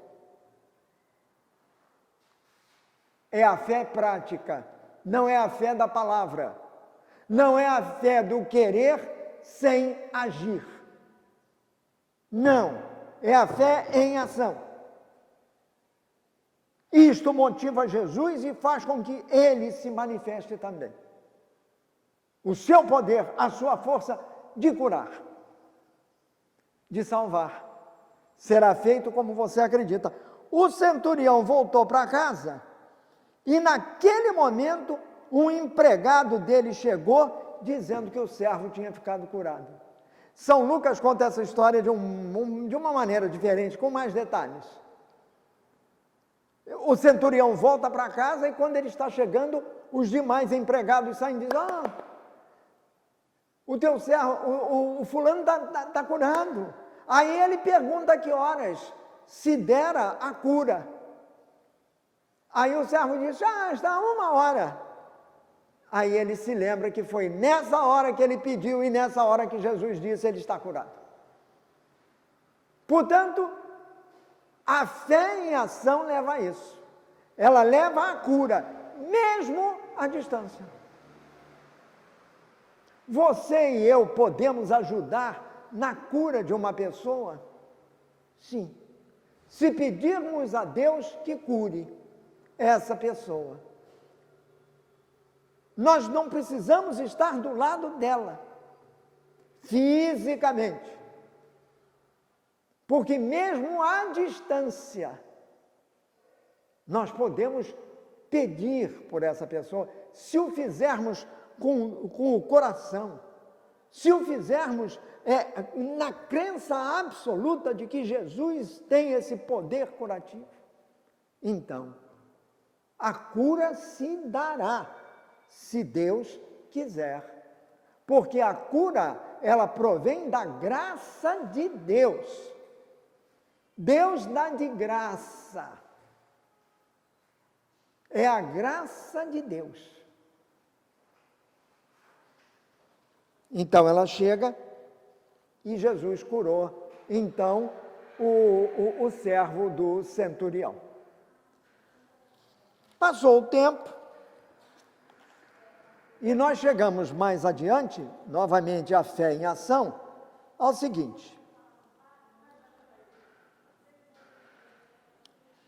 É a fé prática, não é a fé da palavra, não é a fé do querer sem agir. Não, é a fé em ação. Isto motiva Jesus e faz com que ele se manifeste também. O seu poder, a sua força de curar, de salvar, será feito como você acredita. O centurião voltou para casa e naquele momento um empregado dele chegou dizendo que o servo tinha ficado curado. São Lucas conta essa história de uma maneira diferente, com mais detalhes. O centurião volta para casa e quando ele está chegando, os demais empregados saem e dizem: o teu servo, o fulano está curado. Aí ele pergunta a que horas se dera a cura. Aí o servo diz: está 1 hora. Aí ele se lembra que foi nessa hora que ele pediu e nessa hora que Jesus disse: ele está curado. Portanto, a fé em ação leva a isso. Ela leva à cura, mesmo à distância. Você e eu podemos ajudar na cura de uma pessoa? Sim. Se pedirmos a Deus que cure essa pessoa. Nós não precisamos estar do lado dela, fisicamente. Porque mesmo à distância, nós podemos pedir por essa pessoa, se o fizermos com o coração, se o fizermos na crença absoluta de que Jesus tem esse poder curativo, então, a cura se dará, se Deus quiser. Porque a cura, ela provém da graça de Deus. Deus dá de graça. É a graça de Deus. Então ela chega e Jesus curou, então, o servo do centurião. Passou o tempo e nós chegamos mais adiante, novamente a fé em ação, ao seguinte: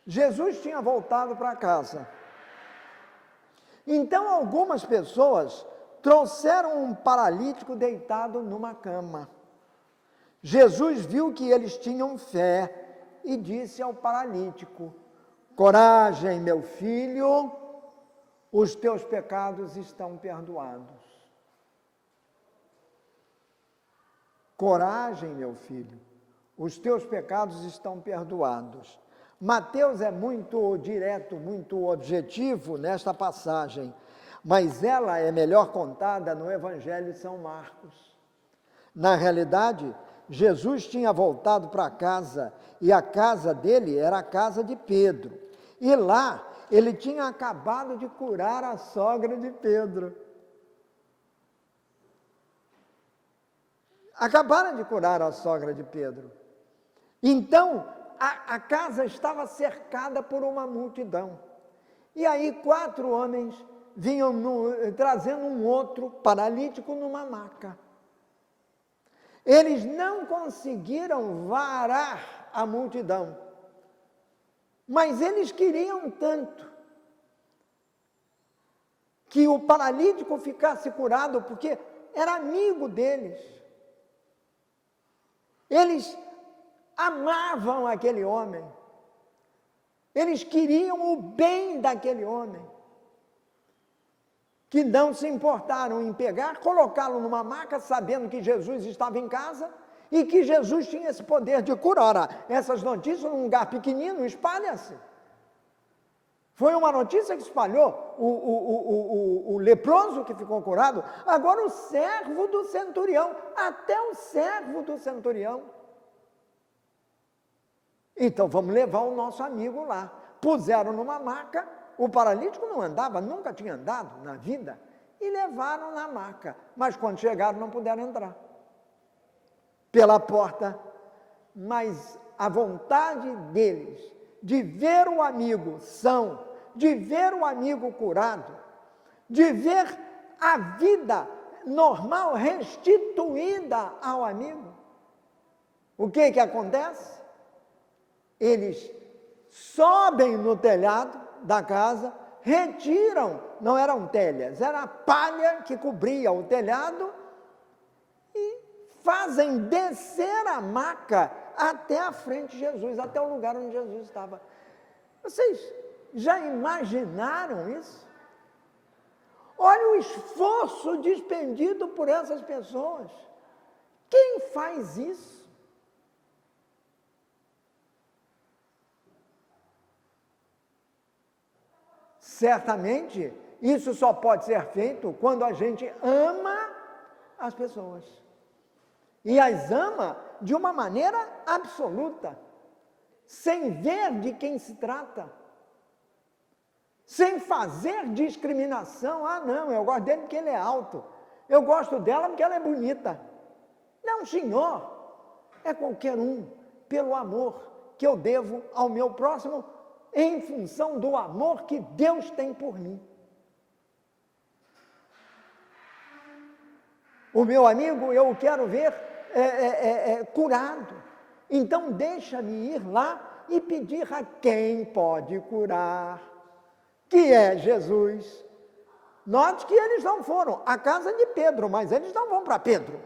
Jesus tinha voltado para casa. Então algumas pessoas trouxeram um paralítico deitado numa cama. Jesus viu que eles tinham fé e disse ao paralítico: coragem, meu filho, os teus pecados estão perdoados. Coragem, meu filho, os teus pecados estão perdoados. Mateus é muito direto, muito objetivo nesta passagem, mas ela é melhor contada no Evangelho de São Marcos. Na realidade, Jesus tinha voltado para casa e a casa dele era a casa de Pedro. E lá ele tinha acabado de curar a sogra de Pedro. Acabaram de curar a sogra de Pedro. Então, a casa estava cercada por uma multidão. E aí 4 homens vinham trazendo um outro paralítico numa maca. Eles não conseguiram varar a multidão, mas eles queriam tanto que o paralítico ficasse curado, porque era amigo deles. Eles amavam aquele homem. Eles queriam o bem daquele homem. Que não se importaram em pegar, colocá-lo numa maca, sabendo que Jesus estava em casa e que Jesus tinha esse poder de curar. Ora, essas notícias num lugar pequenino espalham-se. Foi uma notícia que espalhou o leproso que ficou curado, agora o servo do centurião, até o servo do centurião. Então vamos levar o nosso amigo lá. Puseram numa maca, o paralítico não andava, nunca tinha andado na vida, e levaram na maca, mas quando chegaram não puderam entrar pela porta. Mas a vontade deles de ver o amigo são, de ver o amigo curado, de ver a vida normal restituída ao amigo, o que acontece? Eles sobem no telhado da casa, retiram, não eram telhas, era a palha que cobria o telhado, e fazem descer a maca até a frente de Jesus, até o lugar onde Jesus estava. Vocês já imaginaram isso? Olha o esforço despendido por essas pessoas. Quem faz isso? Certamente, isso só pode ser feito quando a gente ama as pessoas. E as ama de uma maneira absoluta, sem ver de quem se trata, sem fazer discriminação. Ah, não, eu gosto dele porque ele é alto, eu gosto dela porque ela é bonita. Não, senhor, é qualquer um, pelo amor que eu devo ao meu próximo, em função do amor que Deus tem por mim. O meu amigo, eu o quero ver curado. Então, deixa-me ir lá e pedir a quem pode curar, que é Jesus. Note que eles não foram à casa de Pedro, mas eles não vão para Pedro.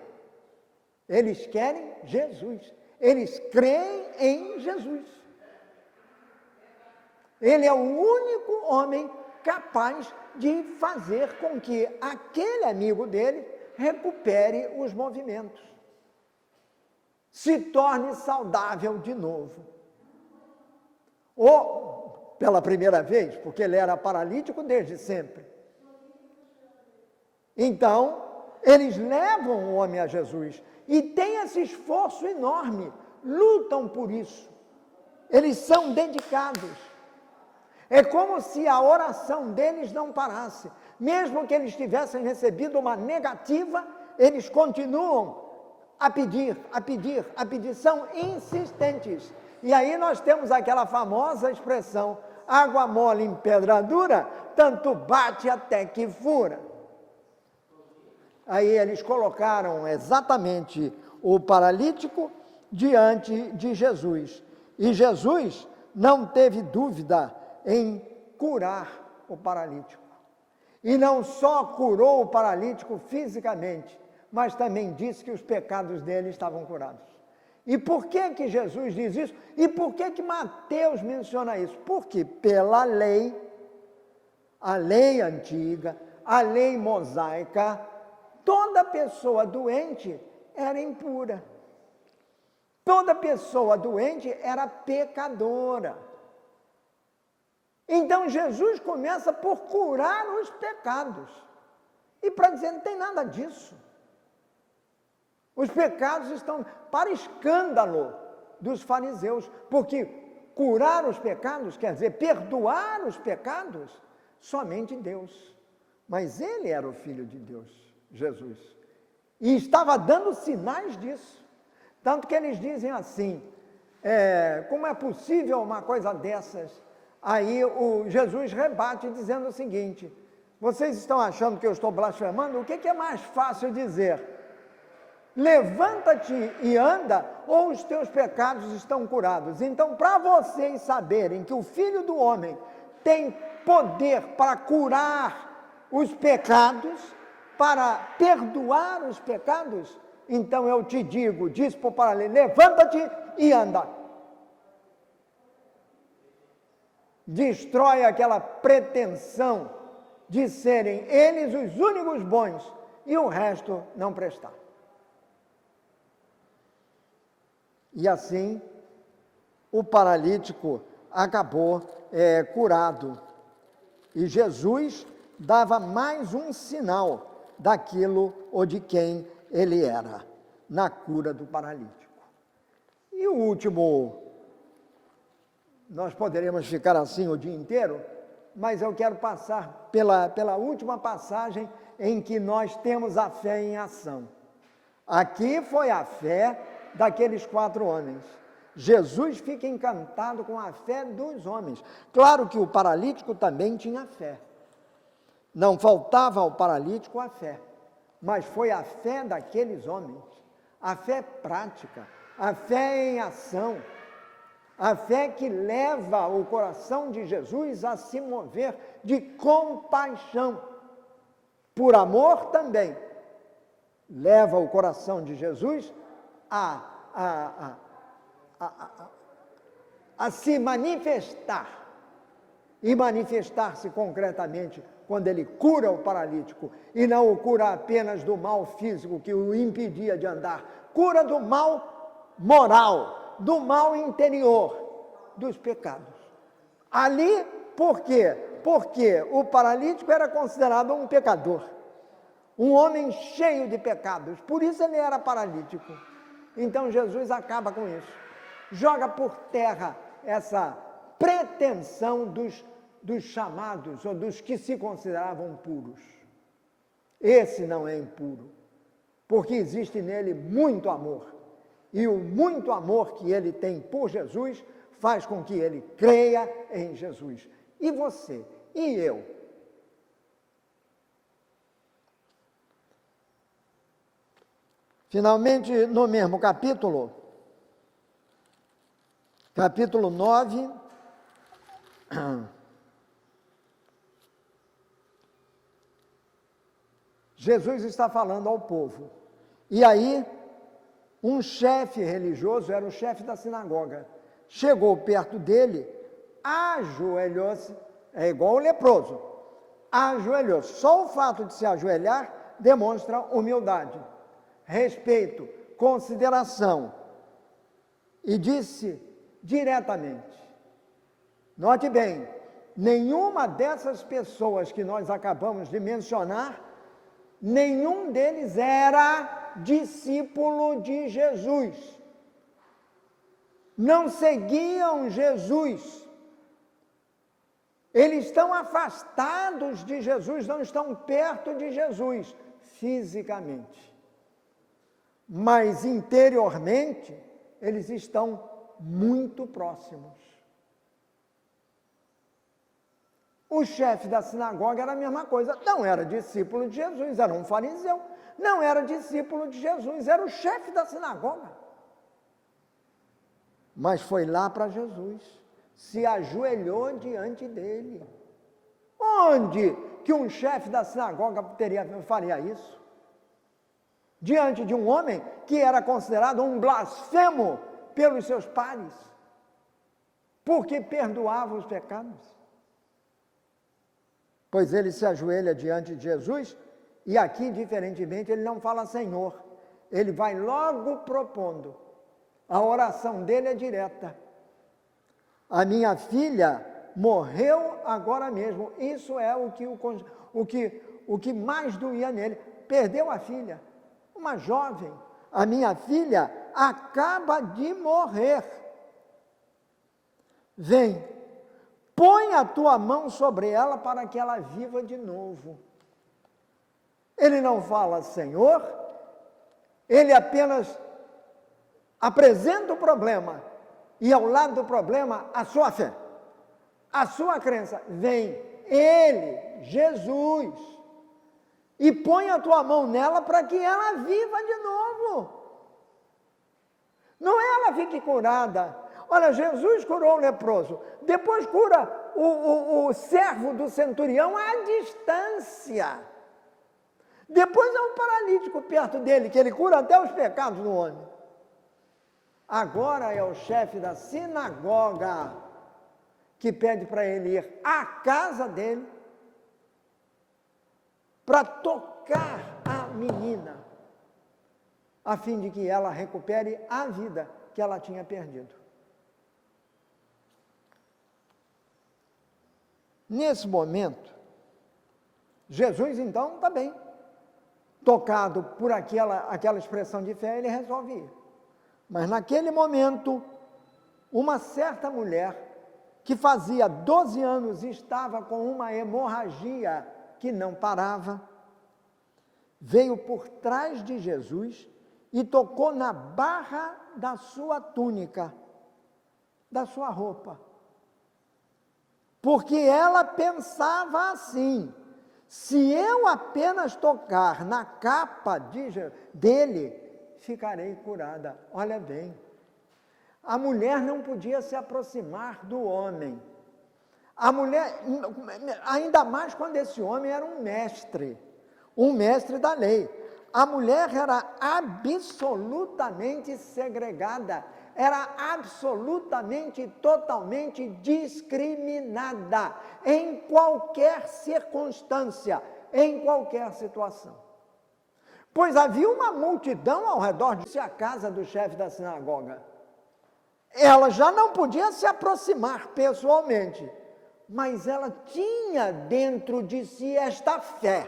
Eles querem Jesus. Eles creem em Jesus. Ele é o único homem capaz de fazer com que aquele amigo dele recupere os movimentos, se torne saudável de novo. Ou, pela primeira vez, porque ele era paralítico desde sempre. Então, eles levam o homem a Jesus e têm esse esforço enorme, lutam por isso. Eles são dedicados. É como se a oração deles não parasse. Mesmo que eles tivessem recebido uma negativa, eles continuam a pedir, a pedir, a pedir. São insistentes. E aí nós temos aquela famosa expressão: água mole em pedra dura, tanto bate até que fura. Aí eles colocaram exatamente o paralítico diante de Jesus. E Jesus não teve dúvida em curar o paralítico. E não só curou o paralítico fisicamente, mas também disse que os pecados dele estavam curados. E por que Jesus diz isso? E por que Mateus menciona isso? Porque pela lei, a lei antiga, a lei mosaica, toda pessoa doente era impura. Toda pessoa doente era pecadora. Então Jesus começa por curar os pecados. E para dizer, não tem nada disso. Os pecados estão para escândalo dos fariseus, porque curar os pecados, quer dizer, perdoar os pecados, somente Deus. Mas ele era o Filho de Deus, Jesus. E estava dando sinais disso. Tanto que eles dizem assim, como é possível uma coisa dessas? Aí o Jesus rebate dizendo o seguinte: vocês estão achando que eu estou blasfemando? O que é mais fácil dizer? Levanta-te e anda, ou os teus pecados estão curados. Então, para vocês saberem que o Filho do Homem tem poder para curar os pecados, para perdoar os pecados, então eu te digo, diz para o paralítico, levanta-te e anda. Destrói aquela pretensão de serem eles os únicos bons e o resto não prestar. E assim, o paralítico acabou curado. E Jesus dava mais um sinal daquilo ou de quem ele era, na cura do paralítico. E o último, nós poderíamos ficar assim o dia inteiro, mas eu quero passar pela última passagem em que nós temos a fé em ação. Aqui foi a fé daqueles 4 homens. Jesus fica encantado com a fé dos homens. Claro que o paralítico também tinha fé. Não faltava ao paralítico a fé, mas foi a fé daqueles homens, a fé prática, a fé em ação, a fé que leva o coração de Jesus a se mover de compaixão, por amor também, leva o coração de Jesus a a se manifestar, e manifestar-se concretamente quando ele cura o paralítico, e não o cura apenas do mal físico que o impedia de andar, cura do mal moral, do mal interior, dos pecados. Ali, por quê? Porque o paralítico era considerado um pecador, um homem cheio de pecados, por isso ele era paralítico. Então Jesus acaba com isso, joga por terra essa pretensão dos chamados, ou dos que se consideravam puros. Esse não é impuro, porque existe nele muito amor, e o muito amor que ele tem por Jesus faz com que ele creia em Jesus. E você? E eu? Finalmente, no mesmo capítulo 9, Jesus está falando ao povo. E aí, um chefe religioso, era o chefe da sinagoga, chegou perto dele, ajoelhou-se, é igual o leproso, ajoelhou-se. Só o fato de se ajoelhar demonstra humildade, respeito, consideração. E disse diretamente, note bem, nenhuma dessas pessoas que nós acabamos de mencionar, nenhum deles era discípulo de Jesus. Não seguiam Jesus. Eles estão afastados de Jesus, não estão perto de Jesus, fisicamente. Mas interiormente, eles estão muito próximos. O chefe da sinagoga era a mesma coisa, não era discípulo de Jesus, era um fariseu, não era discípulo de Jesus, era o chefe da sinagoga. Mas foi lá para Jesus, se ajoelhou diante dele. Onde que um chefe da sinagoga faria isso? Diante de um homem que era considerado um blasfemo pelos seus pares, porque perdoava os pecados. Pois ele se ajoelha diante de Jesus, e aqui, diferentemente, ele não fala Senhor, ele vai logo propondo. A oração dele é direta. A minha filha morreu agora mesmo. Isso é o que mais doía nele. Perdeu a filha, uma jovem. A minha filha acaba de morrer. Vem, põe a tua mão sobre ela para que ela viva de novo. Ele não fala Senhor, ele apenas apresenta o problema, e ao lado do problema, a sua fé, a sua crença. Vem ele, Jesus, e põe a tua mão nela para que ela viva de novo. Não é ela fique curada. Olha, Jesus curou o leproso, depois cura o servo do centurião à distância. Depois é um paralítico perto dele, que ele cura até os pecados do homem. Agora é o chefe da sinagoga que pede para ele ir à casa dele para tocar a menina, a fim de que ela recupere a vida que ela tinha perdido. Nesse momento, Jesus então está bem, tocado por aquela expressão de fé, ele resolve ir. Mas naquele momento, uma certa mulher, que fazia 12 anos estava com uma hemorragia que não parava, veio por trás de Jesus e tocou na barra da sua túnica, da sua roupa. Porque ela pensava assim, se eu apenas tocar na capa dele, ficarei curada. Olha bem, a mulher não podia se aproximar do homem. A mulher, ainda mais quando esse homem era um mestre da lei. A mulher era absolutamente segregada, era absolutamente, totalmente discriminada em qualquer circunstância, em qualquer situação. Pois havia uma multidão ao redor de a casa do chefe da sinagoga. Ela já não podia se aproximar pessoalmente, mas ela tinha dentro de si esta fé,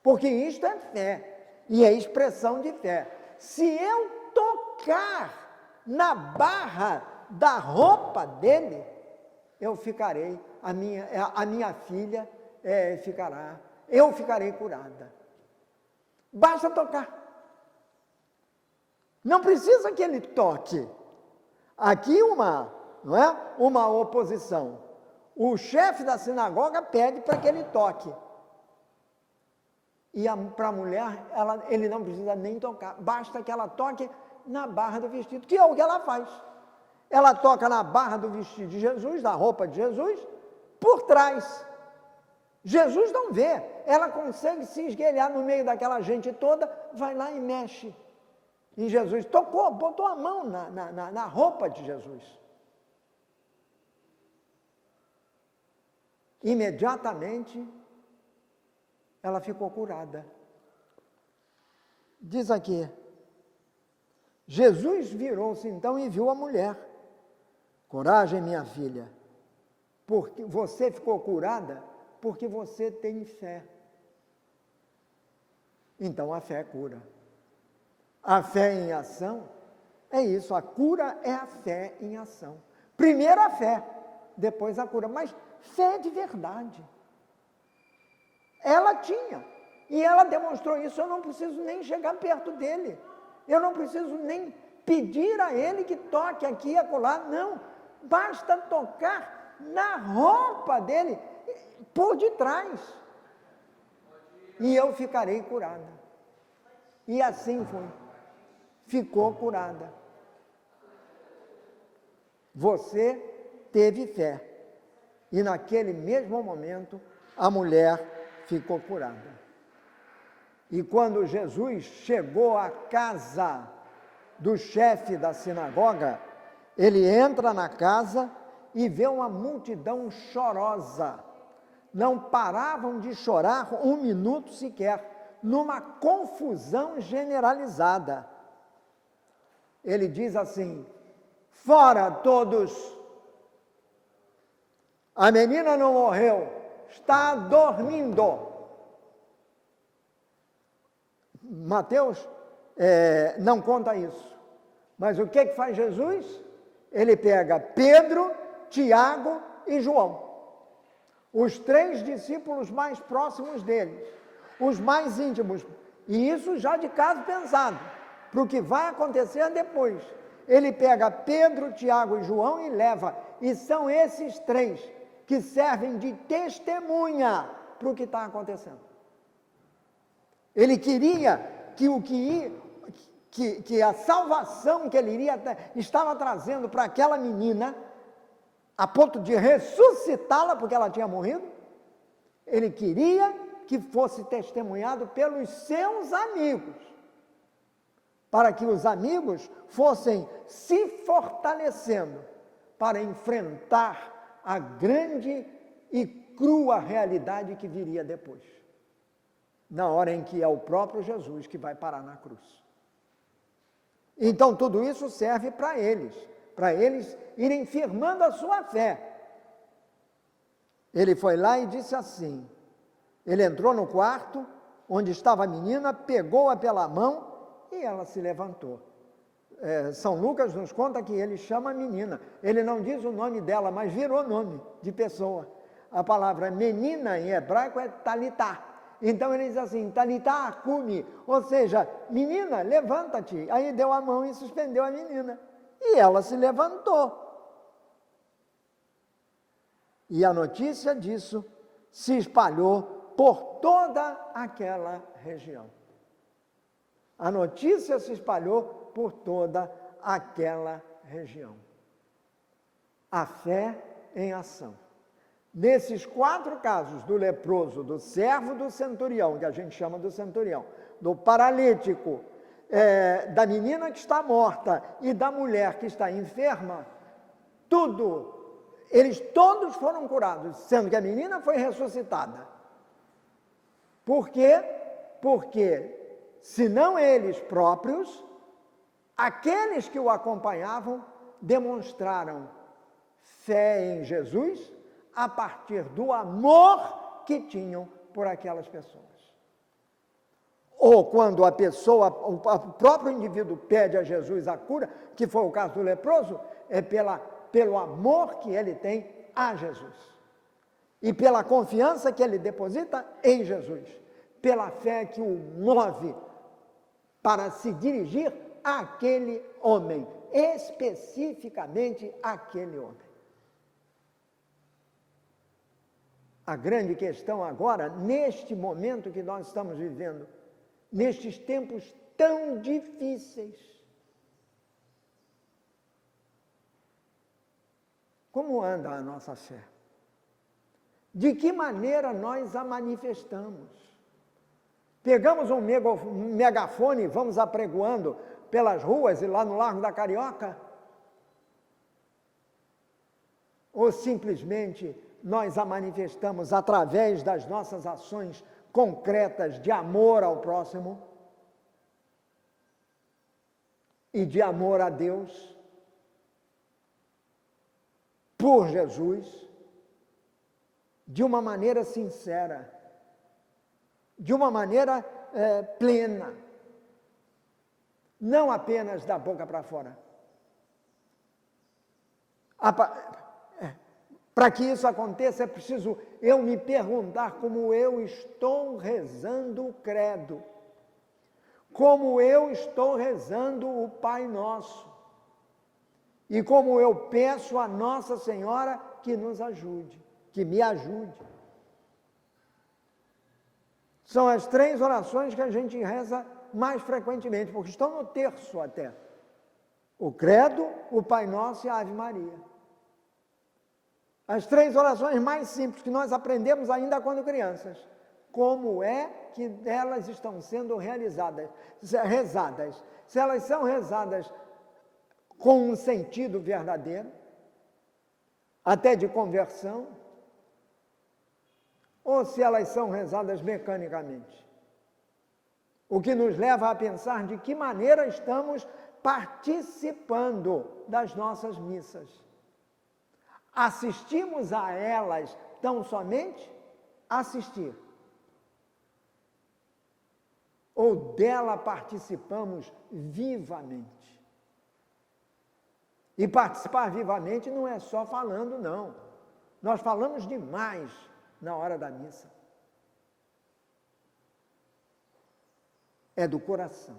porque isto é fé, e é expressão de fé. Se eu tocar na barra da roupa dele, eu ficarei, a minha filha ficará, eu ficarei curada. Basta tocar. Não precisa que ele toque. Aqui não é? Uma oposição. O chefe da sinagoga pede para que ele toque. E para a mulher, ele não precisa nem tocar. Basta que ela toque na barra do vestido, que é o que ela faz. Ela toca na barra do vestido de Jesus, da roupa de Jesus, por trás. Jesus não vê, ela consegue se esguelhar no meio daquela gente toda, vai lá e mexe em Jesus. Tocou, botou a mão na roupa de Jesus. Imediatamente, ela ficou curada. Diz aqui, Jesus virou-se então e viu a mulher. Coragem, minha filha, porque você ficou curada, porque você tem fé. Então a fé cura. A fé em ação é isso, a cura é a fé em ação. Primeiro a fé, depois a cura, mas fé de verdade. Ela tinha, e ela demonstrou isso. Eu não preciso nem chegar perto dele, eu não preciso nem pedir a ele que toque aqui e acolá, não, basta tocar na roupa dele, por detrás, e eu ficarei curada. E assim foi, ficou curada. Você teve fé, e naquele mesmo momento a mulher ficou curada. E quando Jesus chegou à casa do chefe da sinagoga, ele entra na casa e vê uma multidão chorosa. Não paravam de chorar um minuto sequer, numa confusão generalizada. Ele diz assim: fora todos, a menina não morreu, está dormindo. Mateus não conta isso, mas o que faz Jesus? Ele pega Pedro, Tiago e João, os 3 discípulos mais próximos deles, os mais íntimos, e isso já de caso pensado, para o que vai acontecer depois. Ele pega Pedro, Tiago e João e leva, e são esses 3 que servem de testemunha para o que está acontecendo. Ele queria que a salvação que ele estava trazendo para aquela menina, a ponto de ressuscitá-la porque ela tinha morrido, ele queria que fosse testemunhado pelos seus amigos, para que os amigos fossem se fortalecendo para enfrentar a grande e crua realidade que viria depois, na hora em que é o próprio Jesus que vai parar na cruz. Então tudo isso serve para eles irem firmando a sua fé. Ele foi lá e disse assim, ele entrou no quarto onde estava a menina, pegou-a pela mão e ela se levantou. São Lucas nos conta que ele chama a menina, ele não diz o nome dela, mas virou nome de pessoa. A palavra menina em hebraico é talitá. Então ele diz assim, talitá cumi, ou seja, menina, levanta-te. Aí deu a mão e suspendeu a menina. E ela se levantou. E a notícia disso se espalhou por toda aquela região. A notícia se espalhou por toda aquela região. A fé em ação. Nesses 4 casos, do leproso, do servo do centurião, que a gente chama do centurião, do paralítico, da menina que está morta e da mulher que está enferma, eles todos foram curados, sendo que a menina foi ressuscitada. Por quê? Porque, se não eles próprios, aqueles que o acompanhavam demonstraram fé em Jesus a partir do amor que tinham por aquelas pessoas. Ou quando o próprio indivíduo pede a Jesus a cura, que foi o caso do leproso, é pelo amor que ele tem a Jesus. E pela confiança que ele deposita em Jesus. Pela fé que o move para se dirigir àquele homem, especificamente àquele homem. A grande questão agora, neste momento que nós estamos vivendo, nestes tempos tão difíceis, como anda a nossa fé? De que maneira nós a manifestamos? Pegamos um megafone e vamos apregoando pelas ruas e lá no Largo da Carioca? Ou simplesmente nós a manifestamos através das nossas ações concretas de amor ao próximo e de amor a Deus, por Jesus, de uma maneira sincera, de uma maneira plena, não apenas da boca para fora. Para que isso aconteça, é preciso eu me perguntar como eu estou rezando o credo, como eu estou rezando o Pai Nosso, e como eu peço a Nossa Senhora que nos ajude, que me ajude. São as 3 orações que a gente reza mais frequentemente, porque estão no terço até. O credo, o Pai Nosso e a Ave Maria. As 3 orações mais simples que nós aprendemos ainda quando crianças. Como é que elas estão sendo rezadas? Se elas são rezadas com um sentido verdadeiro, até de conversão, ou se elas são rezadas mecanicamente. O que nos leva a pensar de que maneira estamos participando das nossas missas. Assistimos a elas tão somente assistir? Ou dela participamos vivamente? E participar vivamente não é só falando, não. Nós falamos demais na hora da missa. É do coração.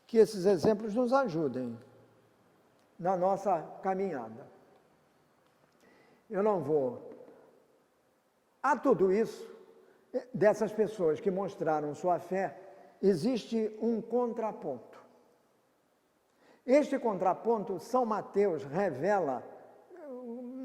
Que esses exemplos nos ajudem na nossa caminhada. Eu não vou. A tudo isso, dessas pessoas que mostraram sua fé, existe um contraponto. Este contraponto, São Mateus revela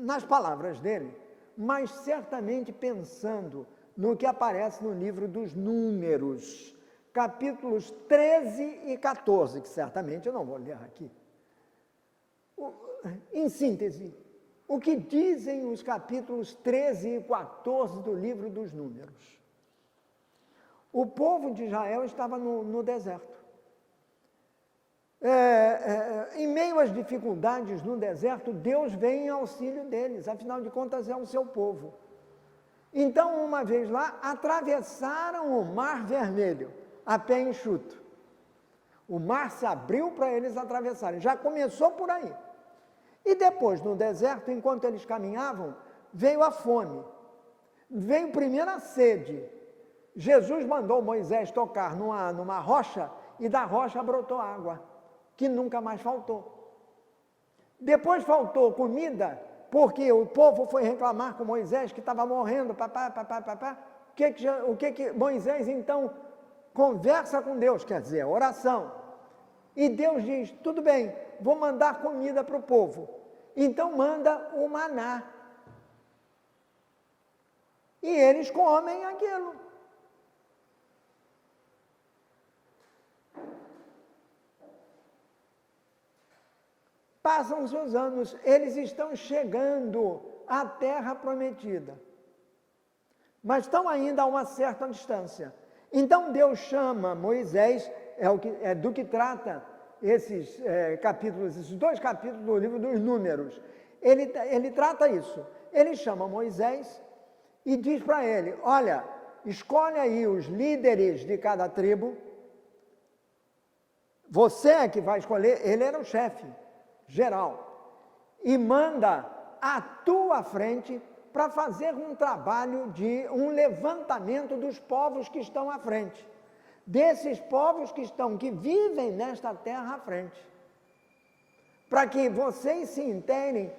nas palavras dele, mas certamente pensando no que aparece no livro dos Números, capítulos 13 e 14, que certamente eu não vou ler aqui. Em síntese, o que dizem os capítulos 13 e 14 do livro dos Números? O povo de Israel estava no deserto. Em meio às dificuldades no deserto, Deus vem em auxílio deles, afinal de contas é o seu povo. Então, uma vez lá, atravessaram o Mar Vermelho, a pé enxuto. O mar se abriu para eles atravessarem, já começou por aí. E depois, no deserto, enquanto eles caminhavam, veio a fome, veio primeiro a sede. Jesus mandou Moisés tocar numa rocha e da rocha brotou água, que nunca mais faltou. Depois faltou comida, porque o povo foi reclamar com Moisés que estava morrendo, O que Moisés então conversa com Deus, quer dizer, oração. E Deus diz, tudo bem, vou mandar comida para o povo. Então manda o maná. E eles comem aquilo. Passam-se os anos, eles estão chegando à terra prometida, mas estão ainda a uma certa distância. Então Deus chama Moisés, é do que trata esses capítulos, esses 2 capítulos do livro dos Números. Ele trata isso. Ele chama Moisés e diz para ele: olha, escolhe aí os líderes de cada tribo. Você é que vai escolher. Ele era o chefe geral. E manda à tua frente para fazer um trabalho de um levantamento dos povos que estão à frente. Desses povos que vivem nesta terra à frente. Para que vocês se inteirem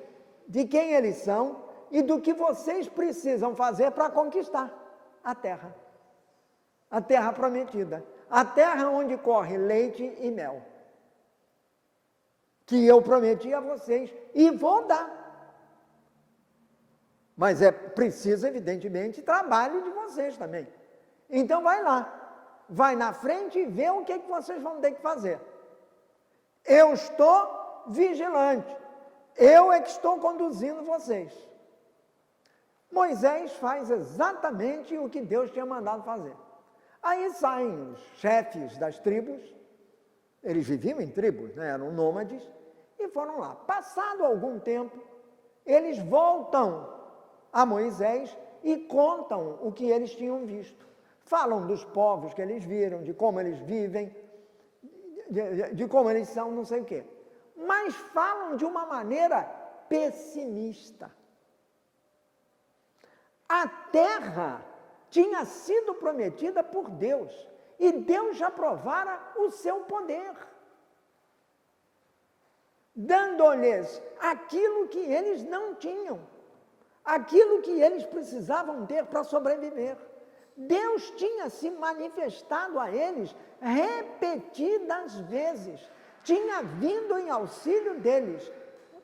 de quem eles são e do que vocês precisam fazer para conquistar a terra prometida, a terra onde corre leite e mel, que eu prometi a vocês e vou dar. Mas é preciso, evidentemente, trabalho de vocês também. Então vai lá, vai na frente e vê o que vocês vão ter que fazer. Eu estou vigilante, eu é que estou conduzindo vocês. Moisés faz exatamente o que Deus tinha mandado fazer. Aí saem os chefes das tribos, eles viviam em tribos, né? Eram nômades, e foram lá. Passado algum tempo, eles voltam a Moisés e contam o que eles tinham visto. Falam dos povos que eles viram, de como eles vivem, de como eles são, não sei o quê. Mas falam de uma maneira pessimista. A terra tinha sido prometida por Deus e Deus já provara o seu poder, dando-lhes aquilo que eles não tinham, aquilo que eles precisavam ter para sobreviver. Deus tinha se manifestado a eles repetidas vezes, tinha vindo em auxílio deles.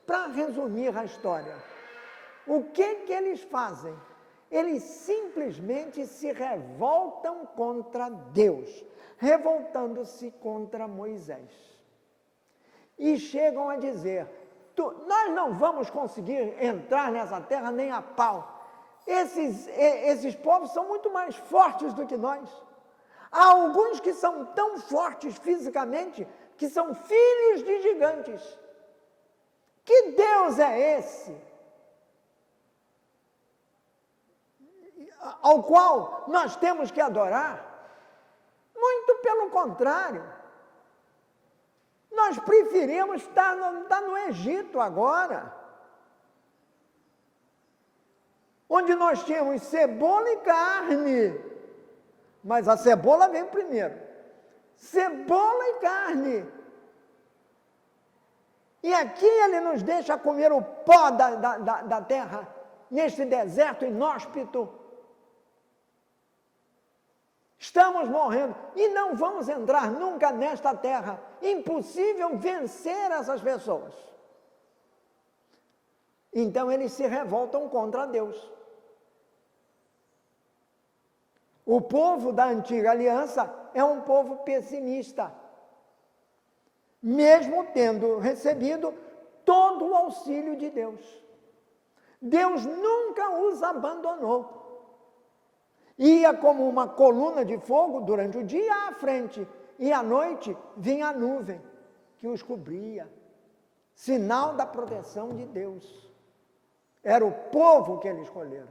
Para resumir a história, o que eles fazem? Eles simplesmente se revoltam contra Deus, revoltando-se contra Moisés. E chegam a dizer: nós não vamos conseguir entrar nessa terra nem a pau. Esses povos são muito mais fortes do que nós. Há alguns que são tão fortes fisicamente que são filhos de gigantes. Que Deus é esse ao qual nós temos que adorar? Muito pelo contrário. Nós preferimos estar no Egito agora, onde nós tínhamos cebola e carne, mas a cebola veio primeiro. Cebola e carne. E aqui ele nos deixa comer o pó da terra, neste deserto inóspito. Estamos morrendo e não vamos entrar nunca nesta terra. Impossível vencer essas pessoas. Então eles se revoltam contra Deus. O povo da antiga aliança é um povo pessimista, mesmo tendo recebido todo o auxílio de Deus. Deus nunca os abandonou. Ia como uma coluna de fogo durante o dia à frente, e à noite vinha a nuvem que os cobria. Sinal da proteção de Deus. Era o povo que ele escolheu.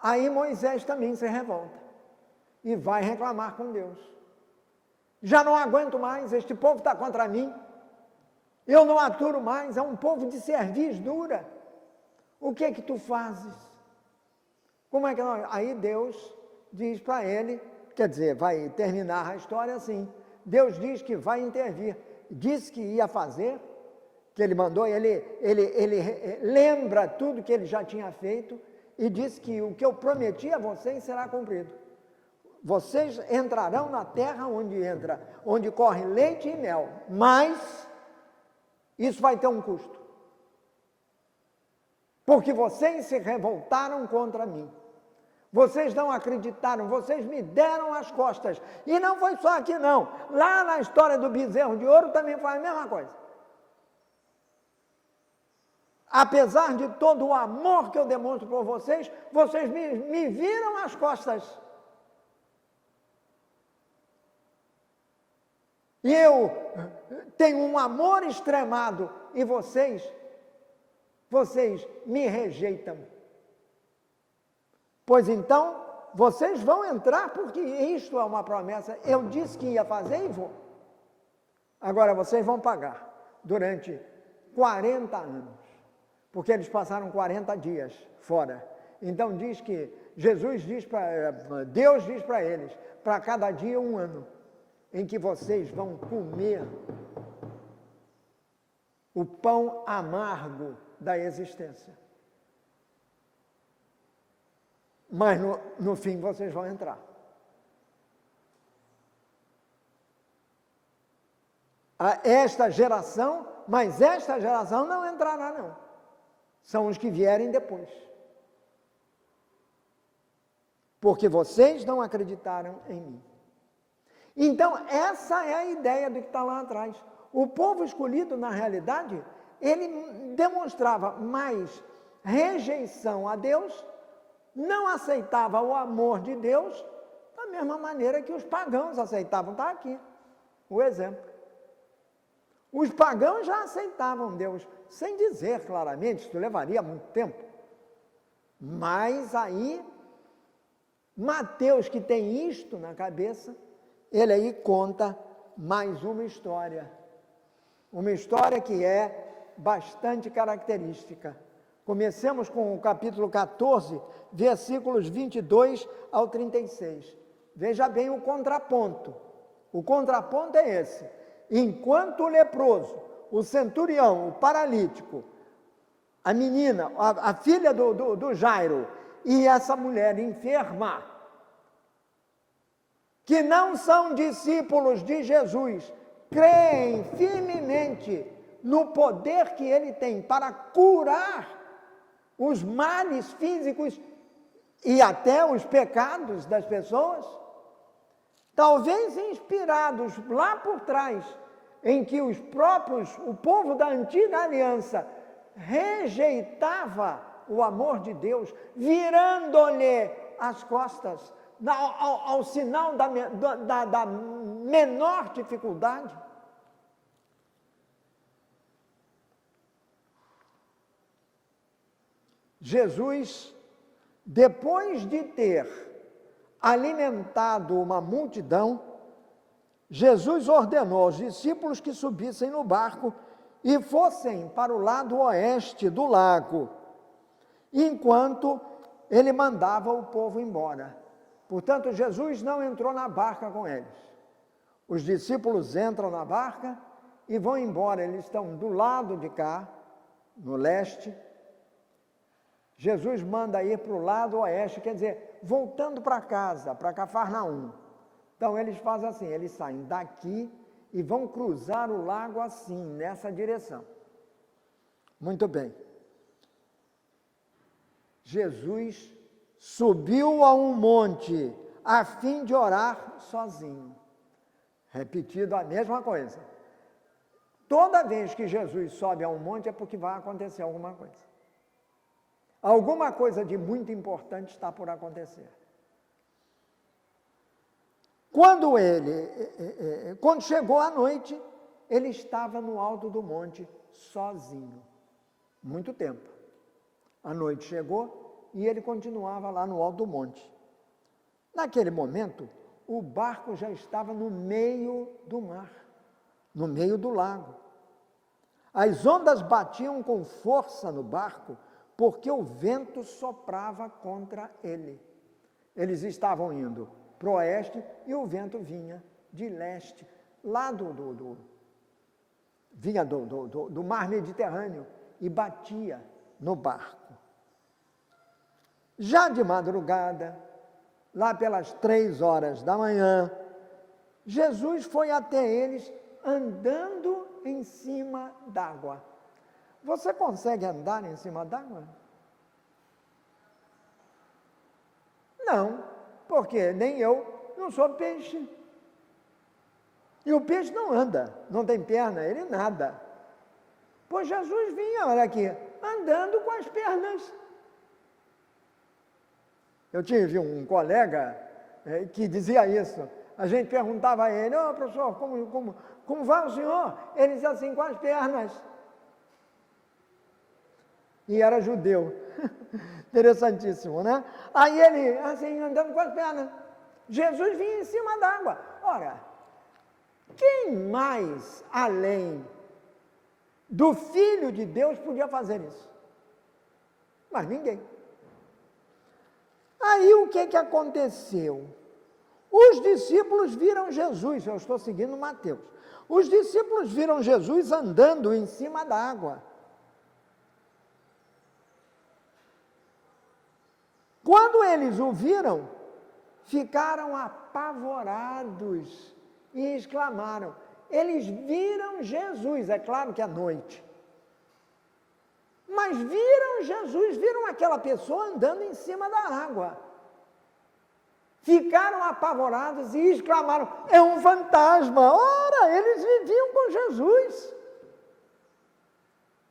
Aí Moisés também se revolta e vai reclamar com Deus. Já não aguento mais, este povo está contra mim. Eu não aturo mais, é um povo de cerviz dura. O que é que tu fazes? Como é que nós... Aí Deus diz para ele, quer dizer, vai terminar a história assim. Deus diz que vai intervir. Disse que ia fazer, que ele mandou, ele lembra tudo que ele já tinha feito e diz que o que eu prometi a vocês será cumprido. Vocês entrarão na terra onde corre leite e mel, mas isso vai ter um custo. porque vocês se revoltaram contra mim. Vocês não acreditaram, vocês me deram as costas. E não foi só aqui não, lá na história do bezerro de ouro também foi a mesma coisa. Apesar de todo o amor que eu demonstro por vocês, vocês me viram as costas. E eu tenho um amor extremado e vocês me rejeitam. Pois então, vocês vão entrar porque isto é uma promessa. Eu disse que ia fazer e vou. Agora vocês vão pagar durante 40 anos, porque eles passaram 40 dias fora. Então diz que Deus diz para eles, para cada dia 1 ano, em que vocês vão comer o pão amargo da existência. Mas no fim vocês vão entrar. Esta geração não entrará não. São os que vierem depois. Porque vocês não acreditaram em mim. Então, essa é a ideia do que está lá atrás. O povo escolhido, na realidade, ele demonstrava mais rejeição a Deus, não aceitava o amor de Deus, da mesma maneira que os pagãos aceitavam. Está aqui o exemplo. Os pagãos já aceitavam Deus, sem dizer claramente, isso levaria muito tempo. Mas aí, Mateus, que tem isto na cabeça, ele aí conta mais uma história que é bastante característica. Comecemos com o capítulo 14, versículos 22 ao 36. Veja bem o contraponto. O contraponto é esse. Enquanto o leproso, o centurião, o paralítico, a menina, a filha do Jairo e essa mulher enferma, que não são discípulos de Jesus, creem firmemente no poder que ele tem para curar os males físicos e até os pecados das pessoas, talvez inspirados lá por trás, em que o povo da antiga aliança rejeitava o amor de Deus, virando-lhe as costas, ao sinal da menor dificuldade. Jesus, depois de ter alimentado uma multidão, Jesus ordenou aos discípulos que subissem no barco e fossem para o lado oeste do lago, enquanto ele mandava o povo embora. Portanto, Jesus não entrou na barca com eles. Os discípulos entram na barca e vão embora. Eles estão do lado de cá, no leste. Jesus manda ir para o lado oeste, quer dizer, voltando para casa, para Cafarnaum. Então, eles fazem assim, eles saem daqui e vão cruzar o lago assim, nessa direção. Muito bem. Jesus subiu a um monte a fim de orar sozinho. Repetido a mesma coisa. Toda vez que Jesus sobe a um monte é porque vai acontecer alguma coisa. Alguma coisa de muito importante está por acontecer. Quando chegou a noite, ele estava no alto do monte, sozinho. Muito tempo. A noite chegou e ele continuava lá no alto do monte. Naquele momento, o barco já estava no meio do mar, no meio do lago. As ondas batiam com força no barco, porque o vento soprava contra ele. Eles estavam indo para o oeste e o vento vinha de leste, lá vinha do mar Mediterrâneo e batia no barco. Já de madrugada, lá pelas 3 horas da manhã, Jesus foi até eles andando em cima d'água. Você consegue andar em cima d'água? Não, porque nem eu não sou peixe. E o peixe não anda, não tem perna, ele nada. Pois Jesus vinha, olha aqui, andando com as pernas. Eu tive um colega que dizia isso. A gente perguntava a ele, professor, como vai o senhor? Ele dizia assim, com as pernas. E era judeu. Interessantíssimo, né? Aí ele, assim, andando com as pernas. Jesus vinha em cima d'água. Ora, quem mais, além do Filho de Deus, podia fazer isso? Mas ninguém. Aí o que aconteceu? Os discípulos viram Jesus, eu estou seguindo Mateus. Os discípulos viram Jesus andando em cima d'água. Quando eles o viram, ficaram apavorados e exclamaram. Eles viram Jesus, é claro que é noite. Mas viram Jesus, viram aquela pessoa andando em cima da água. Ficaram apavorados e exclamaram, é um fantasma. Ora, eles viviam com Jesus.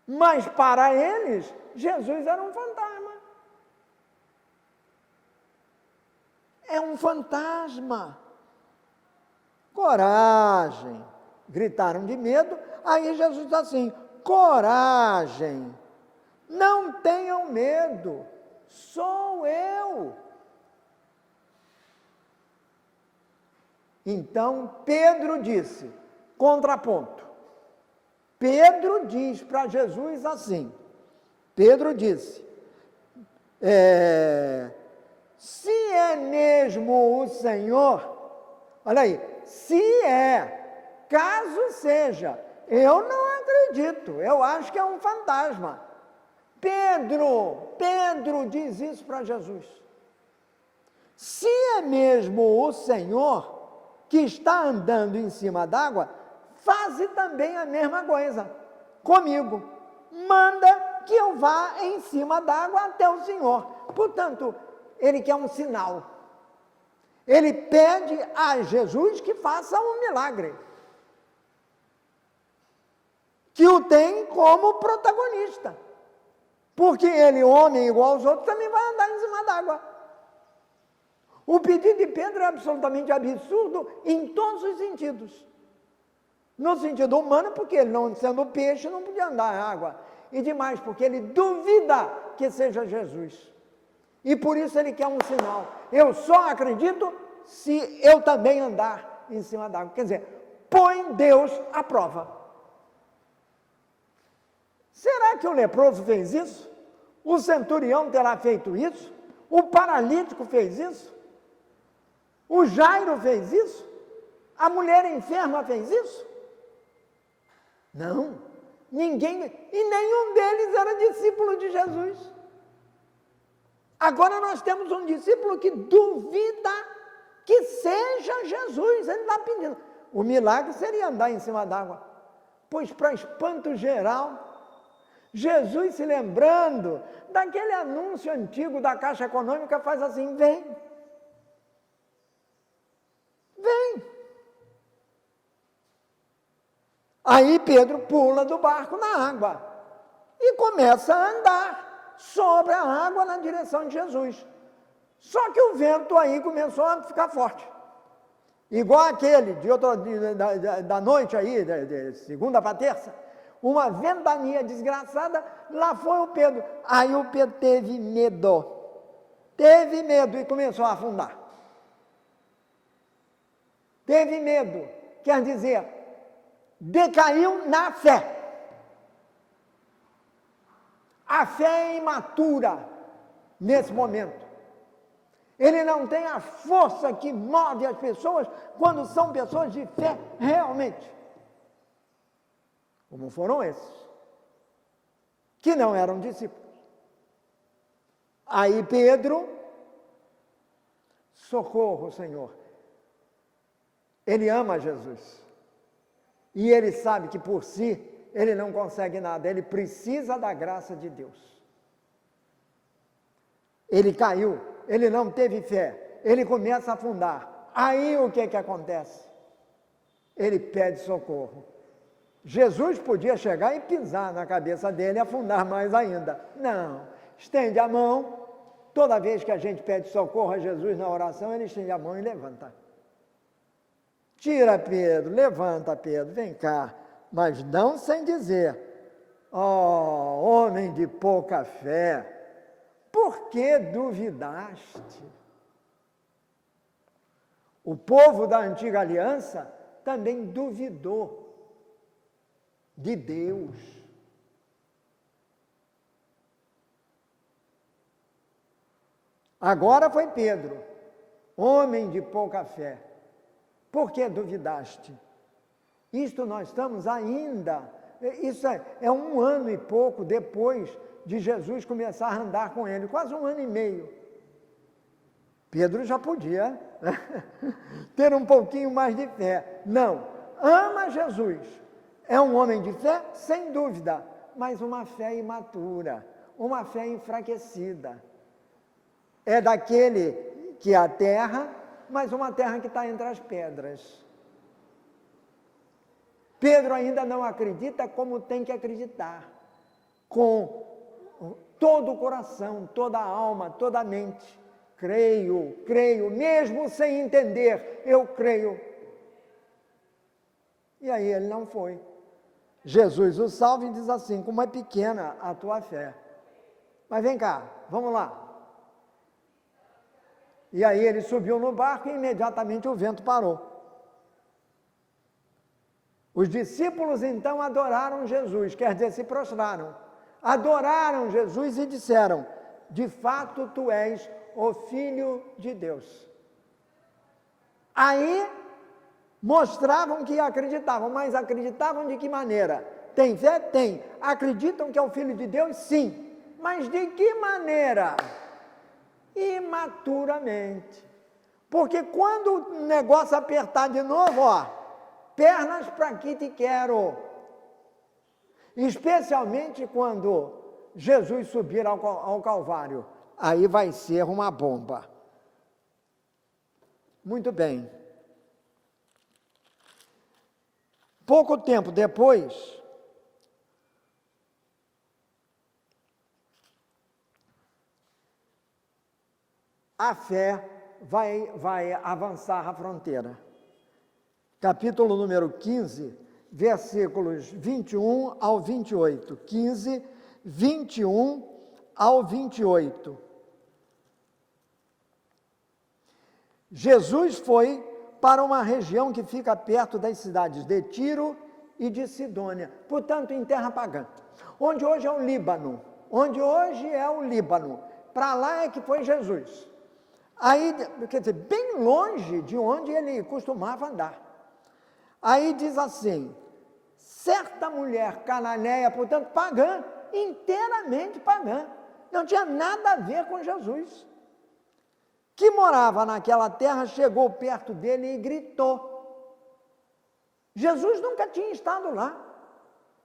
Mas para eles, Jesus era um fantasma. É um fantasma. Coragem. Gritaram de medo. Aí Jesus diz assim, coragem. Não tenham medo. Sou eu. Então Pedro disse, contraponto. Pedro diz para Jesus assim. Pedro disse, se é mesmo o Senhor, olha aí, se é, caso seja, eu não acredito, eu acho que é um fantasma. Pedro diz isso para Jesus. Se é mesmo o Senhor que está andando em cima d'água, faze também a mesma coisa comigo. Manda que eu vá em cima d'água até o Senhor. Portanto, ele quer um sinal. Ele pede a Jesus que faça um milagre. Que o tem como protagonista. Porque ele, homem igual aos outros, também vai andar em cima d'água. O pedido de Pedro é absolutamente absurdo em todos os sentidos. No sentido humano, porque ele, não sendo peixe, não podia andar na água. E demais, porque ele duvida que seja Jesus. E por isso ele quer um sinal. Eu só acredito se eu também andar em cima d'água. Quer dizer, põe Deus à prova. Será que o leproso fez isso? O centurião terá feito isso? O paralítico fez isso? O Jairo fez isso? A mulher enferma fez isso? Não, ninguém, e nenhum deles era discípulo de Jesus. Agora nós temos um discípulo que duvida que seja Jesus, ele está pedindo. O milagre seria andar em cima d'água, pois para espanto geral, Jesus se lembrando daquele anúncio antigo da Caixa Econômica faz assim, vem. Aí Pedro pula do barco na água e começa a andar sobre a água na direção de Jesus. Só que o vento aí começou a ficar forte. Igual aquele da noite aí, de segunda para terça, uma ventania desgraçada, lá foi o Pedro. Aí o Pedro teve medo e começou a afundar. Teve medo, quer dizer, decaiu na fé. A fé é imatura nesse momento. Ele não tem a força que move as pessoas quando são pessoas de fé realmente. Como foram esses, que não eram discípulos. Aí Pedro, socorro, Senhor. Ele ama Jesus. E ele sabe que por si, ele não consegue nada, ele precisa da graça de Deus. Ele caiu ele não teve fé, ele começa a afundar. Aí o que acontece? Ele pede socorro. Jesus podia chegar e pisar na cabeça dele e afundar mais ainda. Não, estende a mão. Toda vez que a gente pede socorro a Jesus na oração, ele estende a mão e levanta. Tira Pedro, levanta Pedro, vem cá. Mas não sem dizer, ó, homem de pouca fé, por que duvidaste? O povo da antiga aliança também duvidou de Deus. Agora foi Pedro, homem de pouca fé, por que duvidaste? Isto nós estamos ainda, isso é 1 ano e pouco depois de Jesus começar a andar com ele, quase 1 ano e meio. Pedro já podia ter um pouquinho mais de fé. Não, ama Jesus, é um homem de fé, sem dúvida, mas uma fé imatura, uma fé enfraquecida. É daquele que a terra, mas uma terra que está entre as pedras. Pedro ainda não acredita como tem que acreditar, com todo o coração, toda a alma, toda a mente. Creio, mesmo sem entender, eu creio. E aí ele não foi. Jesus o salva e diz assim, como é pequena a tua fé. Mas vem cá, vamos lá. E aí ele subiu no barco e imediatamente o vento parou. Os discípulos então adoraram Jesus, quer dizer, se prostraram. Adoraram Jesus e disseram, de fato tu és o Filho de Deus. Aí mostravam que acreditavam, mas acreditavam de que maneira? Tem fé? Tem. Acreditam que é o Filho de Deus? Sim. Mas de que maneira? Imaturamente. Porque quando o negócio apertar de novo, ó, pernas para que te quero. Especialmente quando Jesus subir ao Calvário. Aí vai ser uma bomba. Muito bem. Pouco tempo depois, a fé vai avançar a fronteira. Capítulo número 15, versículos 21 ao 28. 15, 21 ao 28. Jesus foi para uma região que fica perto das cidades de Tiro e de Sidônia, portanto em terra pagã, onde hoje é o Líbano, para lá é que foi Jesus. Aí, quer dizer, bem longe de onde ele costumava andar. Aí diz assim, certa mulher cananeia, portanto pagã, inteiramente pagã, não tinha nada a ver com Jesus, que morava naquela terra, chegou perto dele e gritou. Jesus nunca tinha estado lá.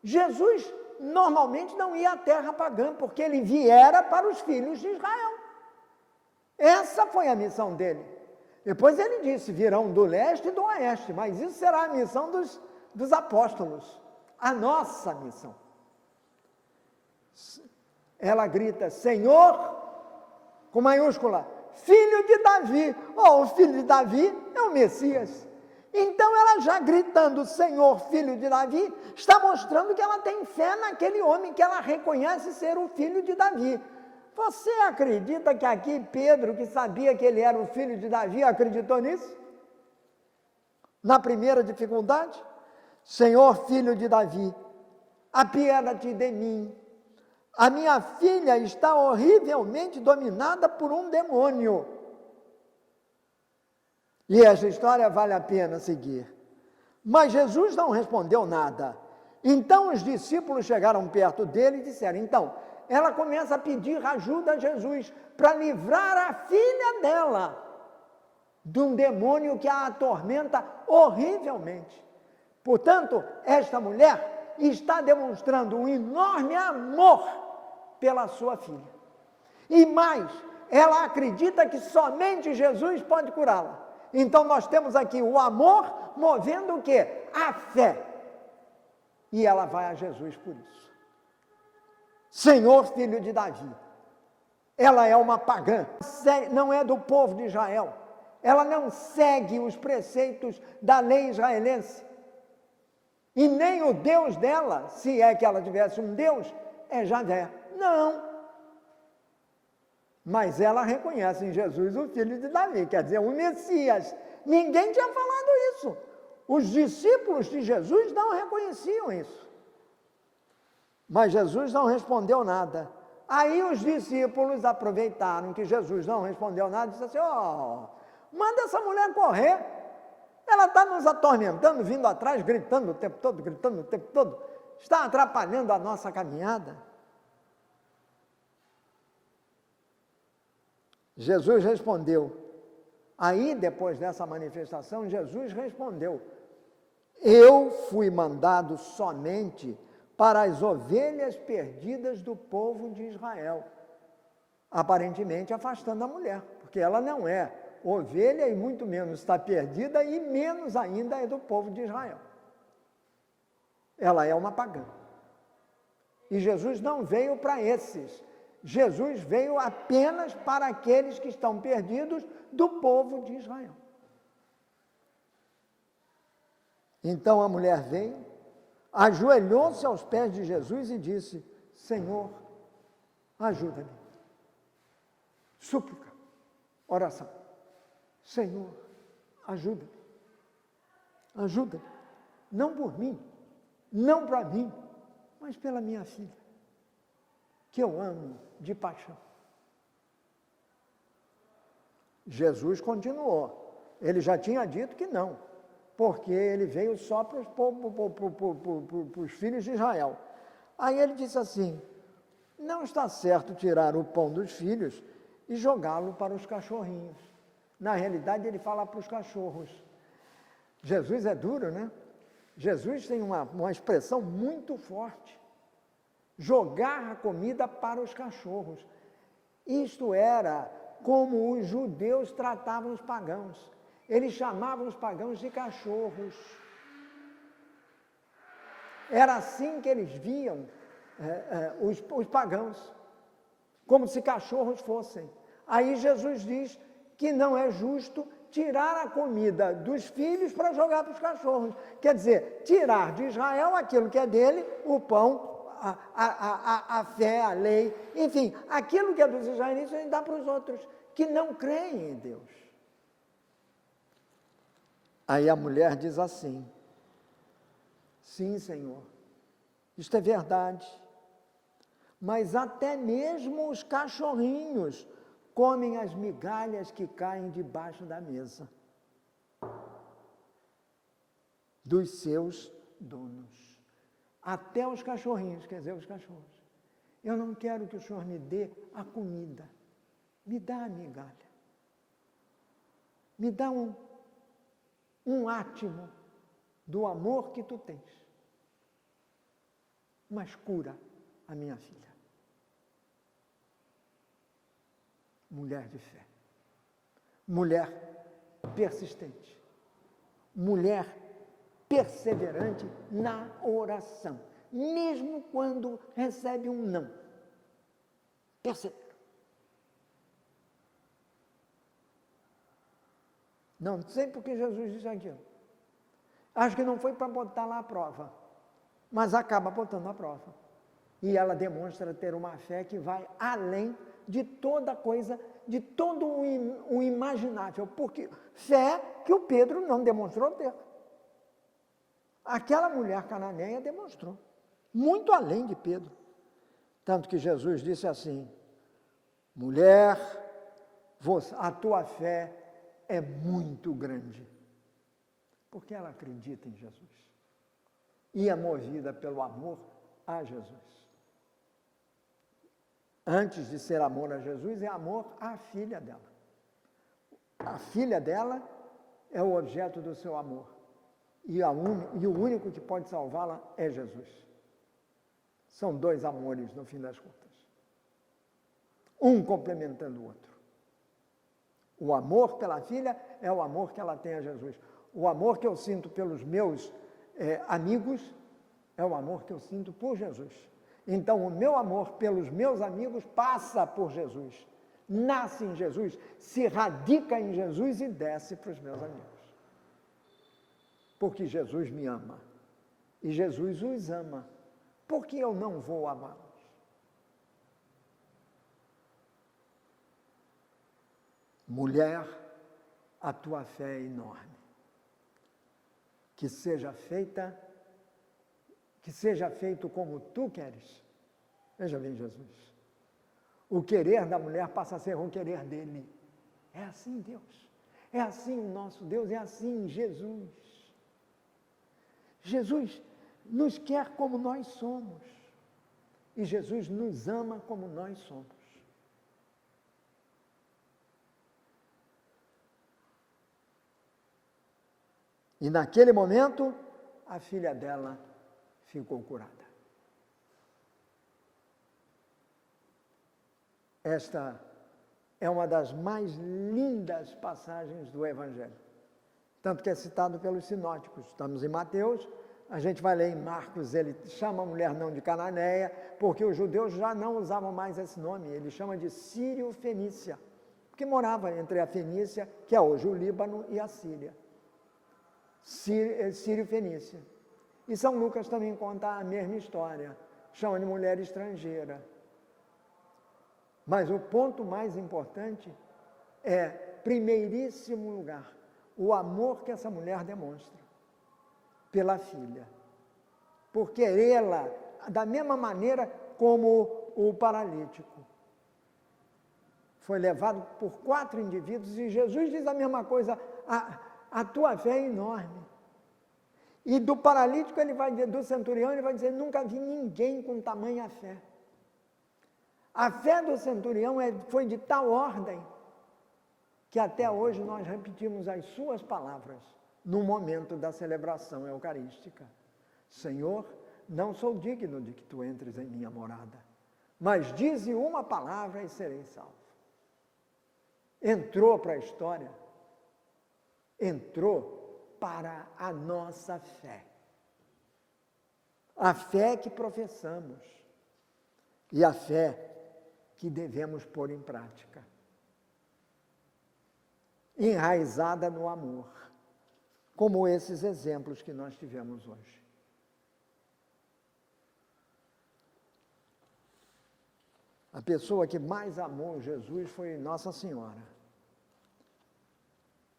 Jesus normalmente não ia à terra pagã, porque ele viera para os filhos de Israel. Essa foi a missão dele. Depois ele disse, virão do leste e do oeste, mas isso será a missão dos apóstolos, a nossa missão. Ela grita, Senhor, com maiúscula, Filho de Davi. O Filho de Davi é o Messias. Então ela já gritando, Senhor, Filho de Davi, está mostrando que ela tem fé naquele homem que ela reconhece ser o Filho de Davi. Você acredita que aqui Pedro, que sabia que ele era o filho de Davi, acreditou nisso? Na primeira dificuldade? Senhor, filho de Davi, apieda-te de mim. A minha filha está horrivelmente dominada por um demônio. E essa história vale a pena seguir. Mas Jesus não respondeu nada. Então os discípulos chegaram perto dele e disseram, então, ela começa a pedir ajuda a Jesus para livrar a filha dela de um demônio que a atormenta horrivelmente. Portanto, esta mulher está demonstrando um enorme amor pela sua filha. E mais, ela acredita que somente Jesus pode curá-la. Então nós temos aqui o amor movendo o quê? A fé. E ela vai a Jesus por isso. Senhor, filho de Davi. Ela é uma pagã, não é do povo de Israel. Ela não segue os preceitos da lei israelense. E nem o Deus dela, se é que ela tivesse um Deus, é Javé. Não. Mas ela reconhece em Jesus o filho de Davi, quer dizer, o Messias. Ninguém tinha falado isso. Os discípulos de Jesus não reconheciam isso. Mas Jesus não respondeu nada. Aí os discípulos aproveitaram que Jesus não respondeu nada e disseram assim, manda essa mulher correr. Ela está nos atormentando, vindo atrás, gritando o tempo todo, está atrapalhando a nossa caminhada. Jesus respondeu. Aí, depois dessa manifestação, Jesus respondeu, eu fui mandado somente para as ovelhas perdidas do povo de Israel, aparentemente afastando a mulher, porque ela não é ovelha e muito menos está perdida e menos ainda é do povo de Israel. Ela é uma pagã. E Jesus não veio para esses. Jesus veio apenas para aqueles que estão perdidos do povo de Israel. Então a mulher veio, ajoelhou-se aos pés de Jesus e disse, Senhor, ajuda-me. Súplica, oração. Senhor, ajuda-me. Ajuda-me. Não por mim, não para mim, mas pela minha filha, que eu amo de paixão. Jesus continuou. Ele já tinha dito que não, porque ele veio só para os filhos de Israel. Aí ele disse assim, não está certo tirar o pão dos filhos e jogá-lo para os cachorrinhos. Na realidade, ele fala para os cachorros. Jesus é duro, né? Jesus tem uma expressão muito forte. Jogar a comida para os cachorros. Isto era como os judeus tratavam os pagãos. Eles chamavam os pagãos de cachorros. Era assim que eles viam os pagãos, como se cachorros fossem. Aí Jesus diz que não é justo tirar a comida dos filhos para jogar para os cachorros. Quer dizer, tirar de Israel aquilo que é dele, o pão, a fé, a lei, enfim, aquilo que é dos israelitas, ele dá para os outros, que não creem em Deus. Aí a mulher diz assim, sim, Senhor, isto é verdade, mas até mesmo os cachorrinhos comem as migalhas que caem debaixo da mesa dos seus donos. Até os cachorrinhos, quer dizer, os cachorros. Eu não quero que o Senhor me dê a comida, me dá a migalha. Me dá um átimo do amor que tu tens. Mas cura a minha filha. Mulher de fé. Mulher persistente. Mulher perseverante na oração. Mesmo quando recebe um não. Persevera. Não sei porque Jesus disse aquilo. Acho que não foi para botar lá a prova, mas acaba botando a prova. E ela demonstra ter uma fé que vai além de toda coisa, de todo o imaginável, porque fé que o Pedro não demonstrou ter. Aquela mulher cananeia demonstrou, muito além de Pedro. Tanto que Jesus disse assim, mulher, a tua fé é muito grande, porque ela acredita em Jesus e é movida pelo amor a Jesus. Antes de ser amor a Jesus, é amor à filha dela. A filha dela é o objeto do seu amor e o único que pode salvá-la é Jesus. São dois amores, no fim das contas. Um complementando o outro. O amor pela filha é o amor que ela tem a Jesus. O amor que eu sinto pelos meus amigos é o amor que eu sinto por Jesus. Então, o meu amor pelos meus amigos passa por Jesus, nasce em Jesus, se radica em Jesus e desce para os meus amigos. Porque Jesus me ama e Jesus os ama. Por que eu não vou amá-los? Mulher, a tua fé é enorme. Que seja feito como tu queres. Veja bem, Jesus. O querer da mulher passa a ser o querer dele. É assim Deus. É assim o nosso Deus, é assim Jesus. Jesus nos quer como nós somos. E Jesus nos ama como nós somos. E naquele momento, a filha dela ficou curada. Esta é uma das mais lindas passagens do Evangelho. Tanto que é citado pelos sinóticos. Estamos em Mateus, a gente vai ler em Marcos, ele chama a mulher não de Cananeia, porque os judeus já não usavam mais esse nome, ele chama de Sírio-Fenícia, porque morava entre a Fenícia, que é hoje o Líbano, e a Síria. Sírio-Fenícia. E São Lucas também conta a mesma história, chama de mulher estrangeira. Mas o ponto mais importante é, primeiríssimo lugar, o amor que essa mulher demonstra pela filha. Por querê-la da mesma maneira como o paralítico. Foi levado por 4 indivíduos e Jesus diz a mesma coisa, a tua fé é enorme. E do paralítico, do centurião, ele vai dizer, nunca vi ninguém com tamanha fé. A fé do centurião foi de tal ordem que até hoje nós repetimos as suas palavras no momento da celebração eucarística. Senhor, não sou digno de que tu entres em minha morada, mas dize uma palavra e serei salvo. Entrou para a história, entrou para a nossa fé. A fé que professamos e a fé que devemos pôr em prática. Enraizada no amor, como esses exemplos que nós tivemos hoje. A pessoa que mais amou Jesus foi Nossa Senhora.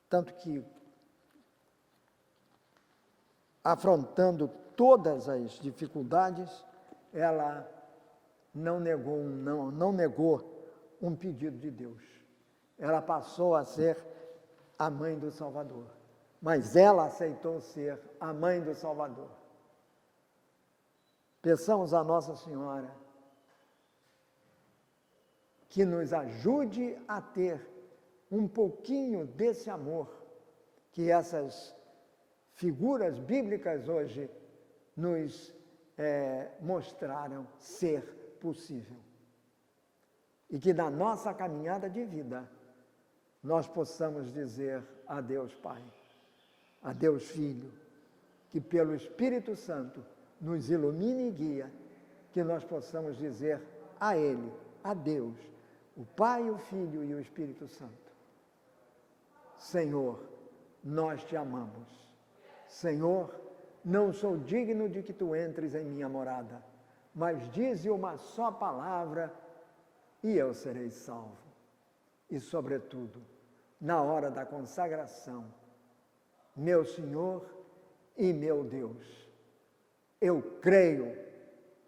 Tanto que, afrontando todas as dificuldades, ela não negou um pedido de Deus. Ela passou a ser a mãe do Salvador. Mas ela aceitou ser a mãe do Salvador. Peçamos a Nossa Senhora que nos ajude a ter um pouquinho desse amor que essas figuras bíblicas hoje nos mostraram ser possível. E que na nossa caminhada de vida nós possamos dizer a Deus Pai, a Deus Filho, que pelo Espírito Santo nos ilumine e guia, que nós possamos dizer a Ele, a Deus, o Pai, o Filho e o Espírito Santo. Senhor, nós te amamos. Senhor, não sou digno de que tu entres em minha morada, mas dize uma só palavra e eu serei salvo. E, sobretudo, na hora da consagração, meu Senhor e meu Deus, eu creio,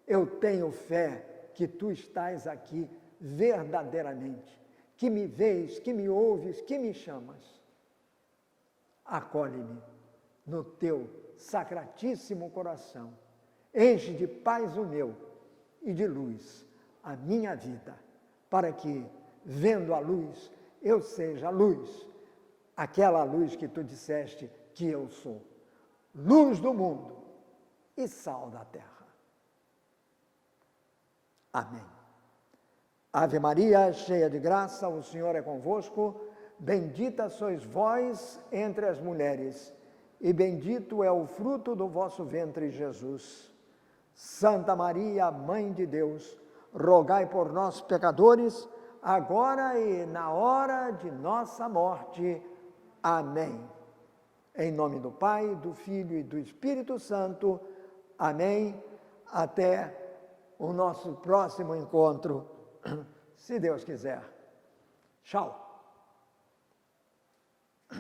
eu tenho fé que tu estás aqui verdadeiramente, que me vês, que me ouves, que me chamas. Acolhe-me no teu sacratíssimo coração, enche de paz o meu e de luz a minha vida, para que, vendo a luz, eu seja a luz, aquela luz que tu disseste que eu sou, luz do mundo e sal da terra. Amém. Ave Maria, cheia de graça, o Senhor é convosco. bendita sois vós entre as mulheres, e bendito é o fruto do vosso ventre, Jesus. Santa Maria, Mãe de Deus, rogai por nós, pecadores, agora e na hora de nossa morte. Amém. Em nome do Pai, do Filho e do Espírito Santo. Amém. Até o nosso próximo encontro, se Deus quiser. Tchau.